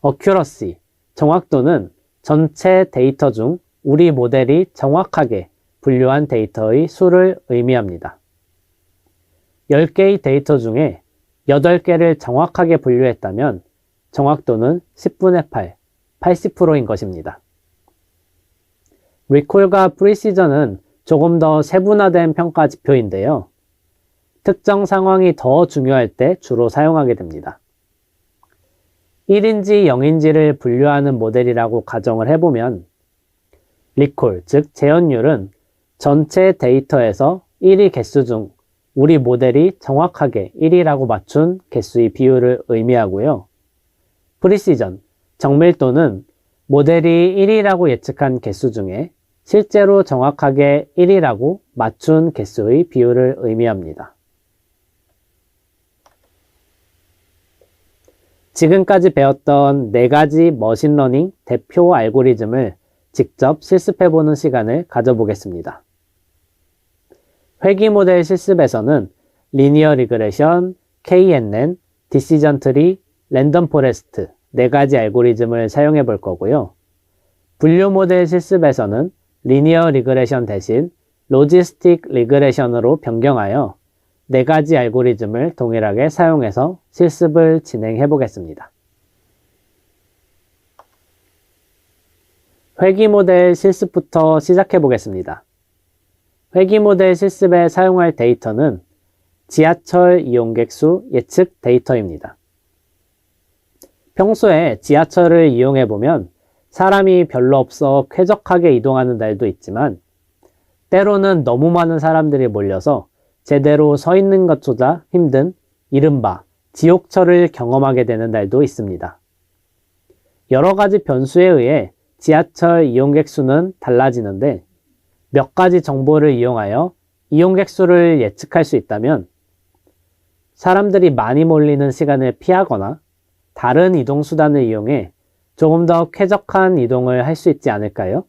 Accuracy, 정확도는 전체 데이터 중 우리 모델이 정확하게 분류한 데이터의 수를 의미합니다. 10개의 데이터 중에 8개를 정확하게 분류했다면 정확도는 10분의 8, 80%인 것입니다. Recall과 Precision은 조금 더 세분화된 평가 지표인데요. 특정 상황이 더 중요할 때 주로 사용하게 됩니다. 1인지 0인지를 분류하는 모델이라고 가정을 해보면 Recall, 즉 재현율은 전체 데이터에서 1위 개수 중 우리 모델이 정확하게 1이라고 맞춘 개수의 비율을 의미하고요. Precision, 정밀도는 모델이 1이라고 예측한 개수 중에 실제로 정확하게 1이라고 맞춘 개수의 비율을 의미합니다. 지금까지 배웠던 4가지 머신러닝 대표 알고리즘을 직접 실습해보는 시간을 가져보겠습니다. 회귀 모델 실습에서는 리니어 리그레션, KNN, 디시전 트리, 랜덤 포레스트 4가지 알고리즘을 사용해 볼 거고요. 분류 모델 실습에서는 리니어 리그레션 대신 로지스틱 리그레션으로 변경하여 4가지 알고리즘을 동일하게 사용해서 실습을 진행해 보겠습니다. 회귀 모델 실습부터 시작해 보겠습니다. 회귀 모델 실습에 사용할 데이터는 지하철 이용객 수 예측 데이터입니다. 평소에 지하철을 이용해 보면 사람이 별로 없어 쾌적하게 이동하는 날도 있지만 때로는 너무 많은 사람들이 몰려서 제대로 서 있는 것조차 힘든 이른바 지옥철을 경험하게 되는 날도 있습니다. 여러 가지 변수에 의해 지하철 이용객 수는 달라지는데 몇 가지 정보를 이용하여 이용객 수를 예측할 수 있다면 사람들이 많이 몰리는 시간을 피하거나 다른 이동수단을 이용해 조금 더 쾌적한 이동을 할 수 있지 않을까요?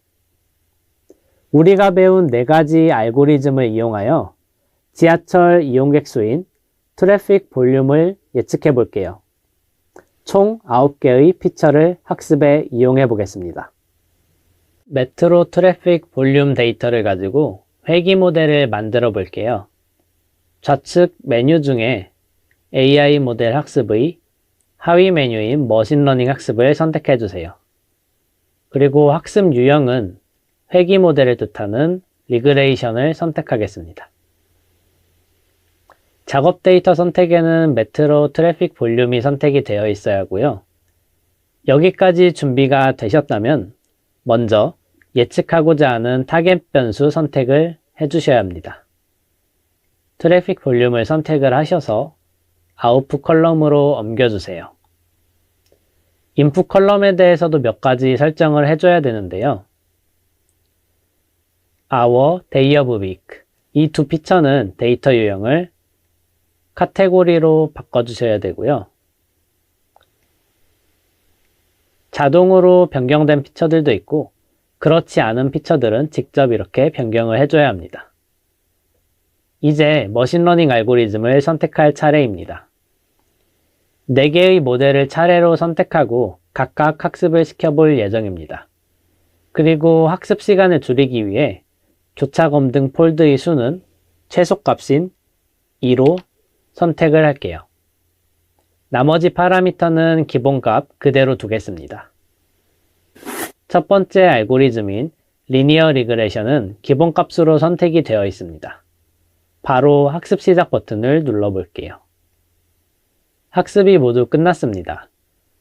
우리가 배운 4가지 알고리즘을 이용하여 지하철 이용객 수인 트래픽 볼륨을 예측해 볼게요. 총 9개의 피처를 학습에 이용해 보겠습니다. 메트로 트래픽 볼륨 데이터를 가지고 회귀 모델을 만들어 볼게요. 좌측 메뉴 중에 AI 모델 학습의 하위 메뉴인 머신러닝 학습을 선택해 주세요. 그리고 학습 유형은 회귀 모델을 뜻하는 리그레이션을 선택하겠습니다. 작업 데이터 선택에는 메트로 트래픽 볼륨이 선택이 되어 있어야 하고요. 여기까지 준비가 되셨다면 먼저 예측하고자 하는 타겟 변수 선택을 해주셔야 합니다. 트래픽 볼륨을 선택을 하셔서 아웃풋 컬럼으로 옮겨주세요. 인풋 컬럼에 대해서도 몇 가지 설정을 해줘야 되는데요. hour, day of week 이 두 피처는 데이터 유형을 카테고리로 바꿔주셔야 되고요. 자동으로 변경된 피처들도 있고 그렇지 않은 피처들은 직접 이렇게 변경을 해줘야 합니다. 이제 머신러닝 알고리즘을 선택할 차례입니다. 4개의 모델을 차례로 선택하고 각각 학습을 시켜볼 예정입니다. 그리고 학습 시간을 줄이기 위해 교차 검등 폴드의 수는 최소값인 2로 선택을 할게요. 나머지 파라미터는 기본값 그대로 두겠습니다. 첫 번째 알고리즘인 리니어 리그레션은 기본값으로 선택이 되어 있습니다. 바로 학습 시작 버튼을 눌러볼게요. 학습이 모두 끝났습니다.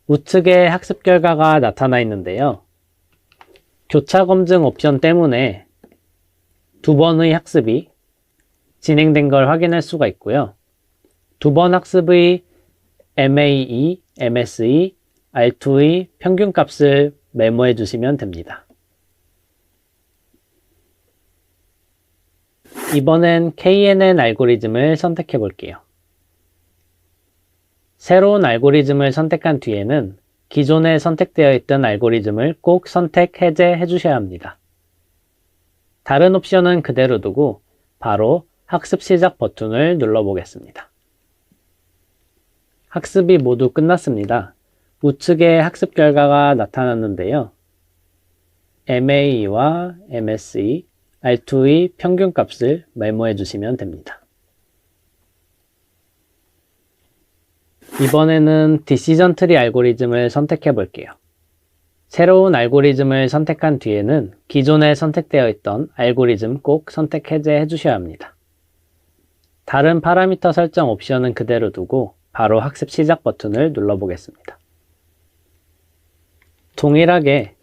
우측에 학습 결과가 나타나 있는데요. 교차 검증 옵션 때문에 두 번의 학습이 진행된 걸 확인할 수가 있고요. 두 번 학습의 MAE, MSE, R2의 평균값을 메모해 주시면 됩니다. 이번엔 KNN 알고리즘을 선택해 볼게요. 새로운 알고리즘을 선택한 뒤에는 기존에 선택되어 있던 알고리즘을 꼭 선택 해제해 주셔야 합니다. 다른 옵션은 그대로 두고 바로 학습 시작 버튼을 눌러보겠습니다. 학습이 모두 끝났습니다. 우측에 학습 결과가 나타났는데요. MAE와 MSE, R2의 평균값을 메모해 주시면 됩니다. 이번에는 디시전 트리 알고리즘을 선택해 볼게요. 새로운 알고리즘을 선택한 뒤에는 기존에 선택되어 있던 알고리즘 꼭 선택 해제해 주셔야 합니다. 다른 파라미터 설정 옵션은 그대로 두고 바로 학습 시작 버튼을 눌러보겠습니다. 동일하게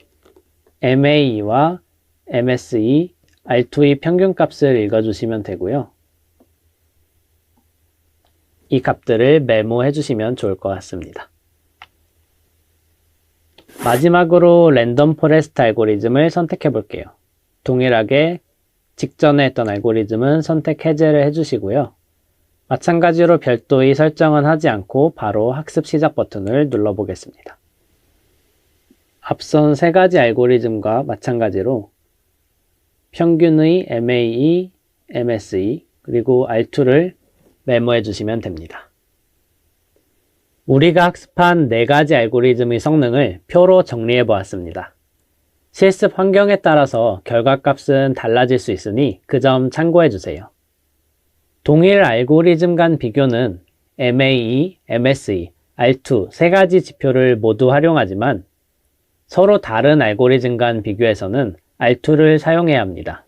MAE와 MSE, R2의 평균값을 읽어주시면 되고요. 이 값들을 메모해 주시면 좋을 것 같습니다. 마지막으로 랜덤 포레스트 알고리즘을 선택해 볼게요. 동일하게 직전에 했던 알고리즘은 선택 해제를 해주시고요. 마찬가지로 별도의 설정은 하지 않고 바로 학습 시작 버튼을 눌러보겠습니다. 앞선 세 가지 알고리즘과 마찬가지로 평균의 MAE, MSE, 그리고 R2를 메모해 주시면 됩니다. 우리가 학습한 네 가지 알고리즘의 성능을 표로 정리해 보았습니다. 실습 환경에 따라서 결과값은 달라질 수 있으니 그 점 참고해 주세요. 동일 알고리즘 간 비교는 MAE, MSE, R2 세 가지 지표를 모두 활용하지만 서로 다른 알고리즘 간 비교에서는 R2를 사용해야 합니다.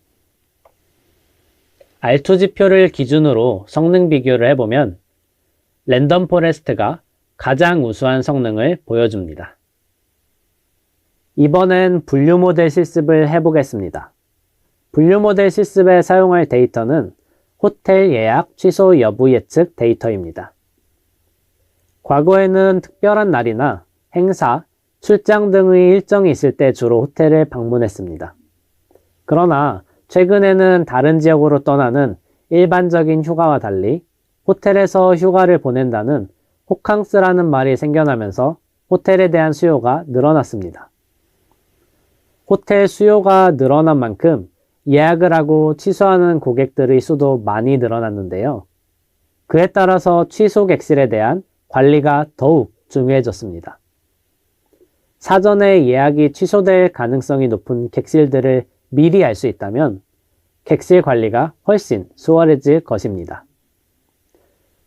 R2 지표를 기준으로 성능 비교를 해보면 랜덤 포레스트가 가장 우수한 성능을 보여줍니다. 이번엔 분류 모델 실습을 해보겠습니다. 분류 모델 실습에 사용할 데이터는 호텔 예약 취소 여부 예측 데이터입니다. 과거에는 특별한 날이나 행사, 출장 등의 일정이 있을 때 주로 호텔을 방문했습니다. 그러나 최근에는 다른 지역으로 떠나는 일반적인 휴가와 달리 호텔에서 휴가를 보낸다는 호캉스라는 말이 생겨나면서 호텔에 대한 수요가 늘어났습니다. 호텔 수요가 늘어난 만큼 예약을 하고 취소하는 고객들의 수도 많이 늘어났는데요. 그에 따라서 취소 객실에 대한 관리가 더욱 중요해졌습니다. 사전에 예약이 취소될 가능성이 높은 객실들을 미리 알 수 있다면 객실 관리가 훨씬 수월해질 것입니다.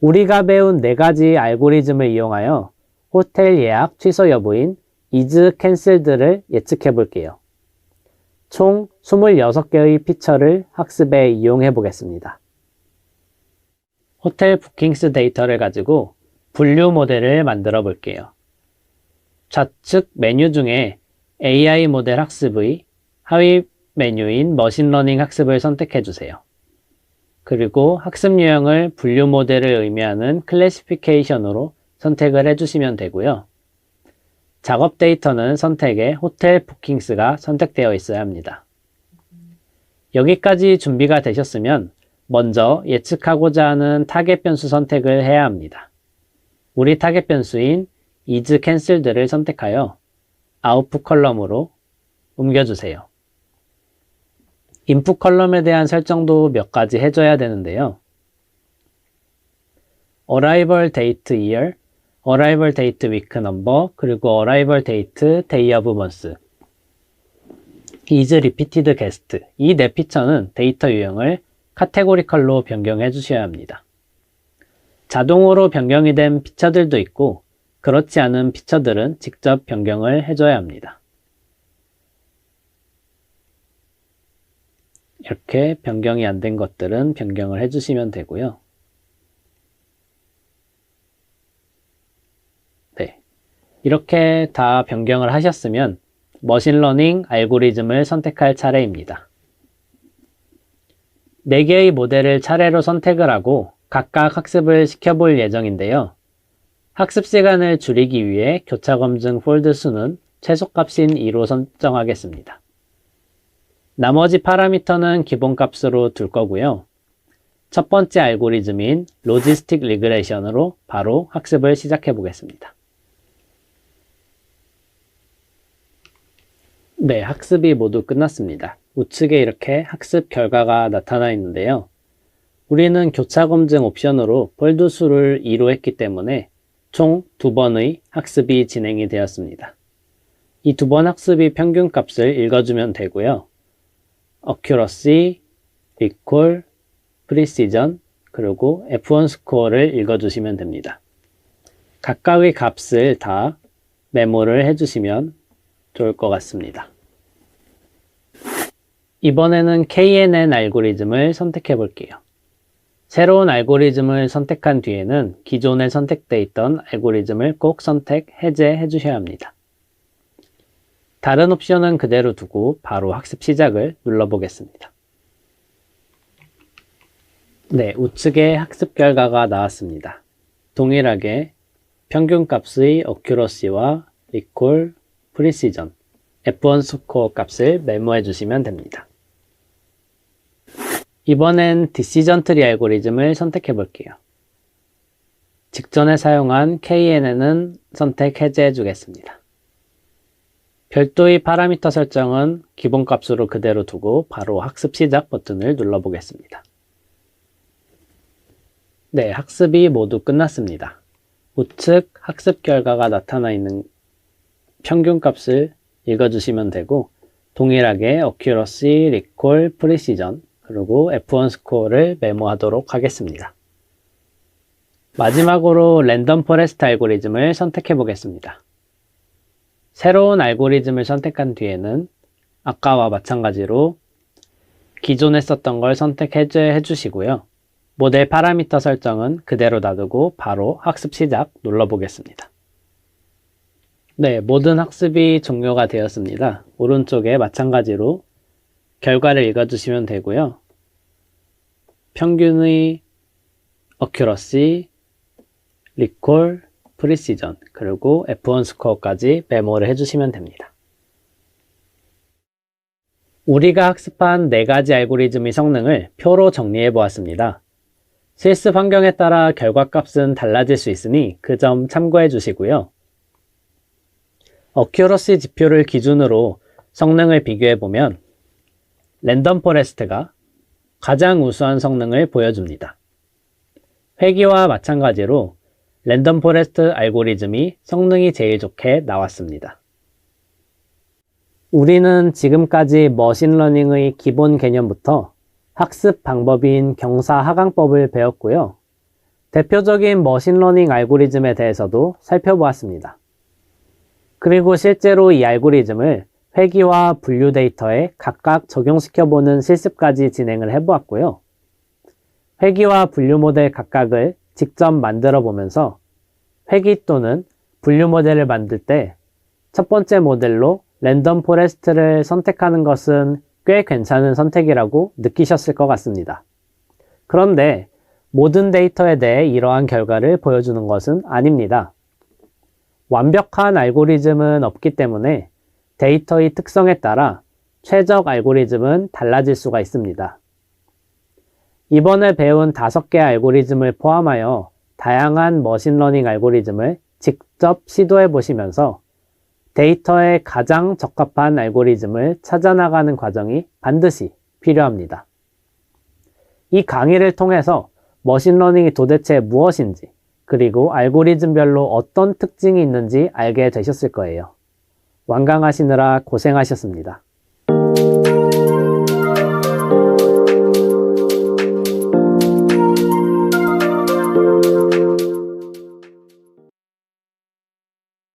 우리가 배운 네 가지 알고리즘을 이용하여 호텔 예약 취소 여부인 is canceled를 예측해 볼게요. 총 26개의 피처를 학습에 이용해 보겠습니다. 호텔 부킹스 데이터를 가지고 분류 모델을 만들어 볼게요. 좌측 메뉴 중에 AI 모델 학습의 하위 메뉴인 머신러닝 학습을 선택해 주세요. 그리고 학습 유형을 분류 모델을 의미하는 클래시피케이션으로 선택을 해주시면 되고요. 작업 데이터는 선택에 호텔 부킹스가 선택되어 있어야 합니다. 여기까지 준비가 되셨으면 먼저 예측하고자 하는 타겟 변수 선택을 해야 합니다. 우리 타겟 변수인 is canceled를 선택하여 아웃풋 컬럼으로 옮겨주세요. 인풋 컬럼에 대한 설정도 몇 가지 해줘야 되는데요. arrival date year, arrival date week number, 그리고 arrival date day of month, is repeated guest 이 네 피처는 데이터 유형을 카테고리컬로 변경해 주셔야 합니다. 자동으로 변경이 된 피처들도 있고 그렇지 않은 피처들은 직접 변경을 해줘야 합니다. 이렇게 변경이 안 된 것들은 변경을 해주시면 되고요. 네, 이렇게 다 변경을 하셨으면 머신러닝 알고리즘을 선택할 차례입니다. 4개의 모델을 차례로 선택을 하고 각각 학습을 시켜볼 예정인데요. 학습 시간을 줄이기 위해 교차검증 폴드 수는 최소값인 2로 설정하겠습니다. 나머지 파라미터는 기본값으로 둘 거고요. 첫 번째 알고리즘인 로지스틱 리그레션으로 바로 학습을 시작해 보겠습니다. 네, 학습이 모두 끝났습니다. 우측에 이렇게 학습 결과가 나타나 있는데요. 우리는 교차검증 옵션으로 폴드 수를 2로 했기 때문에 총 2번의 학습이 진행이 되었습니다. 이 2번 학습이 평균값을 읽어주면 되고요. accuracy, recall, precision, 그리고 F1 스코어를 읽어주시면 됩니다. 각각의 값을 다 메모를 해주시면 좋을 것 같습니다. 이번에는 KNN 알고리즘을 선택해 볼게요. 새로운 알고리즘을 선택한 뒤에는 기존에 선택되어 있던 알고리즘을 꼭 선택, 해제해 주셔야 합니다. 다른 옵션은 그대로 두고 바로 학습 시작을 눌러보겠습니다. 네, 우측에 학습 결과가 나왔습니다. 동일하게 평균값의 accuracy와 recall, precision, F1 스코어 값을 메모해 주시면 됩니다. 이번엔 디시전 트리 알고리즘을 선택해 볼게요. 직전에 사용한 KNN은 선택 해제해 주겠습니다. 별도의 파라미터 설정은 기본값으로 그대로 두고 바로 학습 시작 버튼을 눌러보겠습니다. 네, 학습이 모두 끝났습니다. 우측 학습 결과가 나타나 있는 평균값을 읽어주시면 되고 동일하게 accuracy, recall, precision, 그리고 F1 스코어를 메모하도록 하겠습니다. 마지막으로 랜덤 포레스트 알고리즘을 선택해 보겠습니다. 새로운 알고리즘을 선택한 뒤에는 아까와 마찬가지로 기존에 썼던 걸 선택 해제해 주시고요. 모델 파라미터 설정은 그대로 놔두고 바로 학습 시작 눌러보겠습니다. 네, 모든 학습이 종료가 되었습니다. 오른쪽에 마찬가지로 결과를 읽어주시면 되고요. 평균의 accuracy, recall, precision, 그리고 F1 스코어까지 메모를 해주시면 됩니다. 우리가 학습한 4가지 알고리즘의 성능을 표로 정리해 보았습니다. 실습 환경에 따라 결과값은 달라질 수 있으니 그 점 참고해 주시고요. accuracy 지표를 기준으로 성능을 비교해 보면 랜덤 포레스트가 가장 우수한 성능을 보여줍니다. 회귀와 마찬가지로 랜덤 포레스트 알고리즘이 성능이 제일 좋게 나왔습니다. 우리는 지금까지 머신러닝의 기본 개념부터 학습 방법인 경사하강법을 배웠고요. 대표적인 머신러닝 알고리즘에 대해서도 살펴보았습니다. 그리고 실제로 이 알고리즘을 회귀와 분류 데이터에 각각 적용시켜보는 실습까지 진행을 해보았고요. 회귀와 분류 모델 각각을 직접 만들어 보면서 회귀 또는 분류 모델을 만들 때 첫 번째 모델로 랜덤 포레스트를 선택하는 것은 꽤 괜찮은 선택이라고 느끼셨을 것 같습니다. 그런데 모든 데이터에 대해 이러한 결과를 보여주는 것은 아닙니다. 완벽한 알고리즘은 없기 때문에 데이터의 특성에 따라 최적 알고리즘은 달라질 수가 있습니다. 이번에 배운 5개 알고리즘을 포함하여 다양한 머신러닝 알고리즘을 직접 시도해 보시면서 데이터에 가장 적합한 알고리즘을 찾아나가는 과정이 반드시 필요합니다. 이 강의를 통해서 머신러닝이 도대체 무엇인지, 그리고 알고리즘별로 어떤 특징이 있는지 알게 되셨을 거예요. 완강하시느라 고생하셨습니다.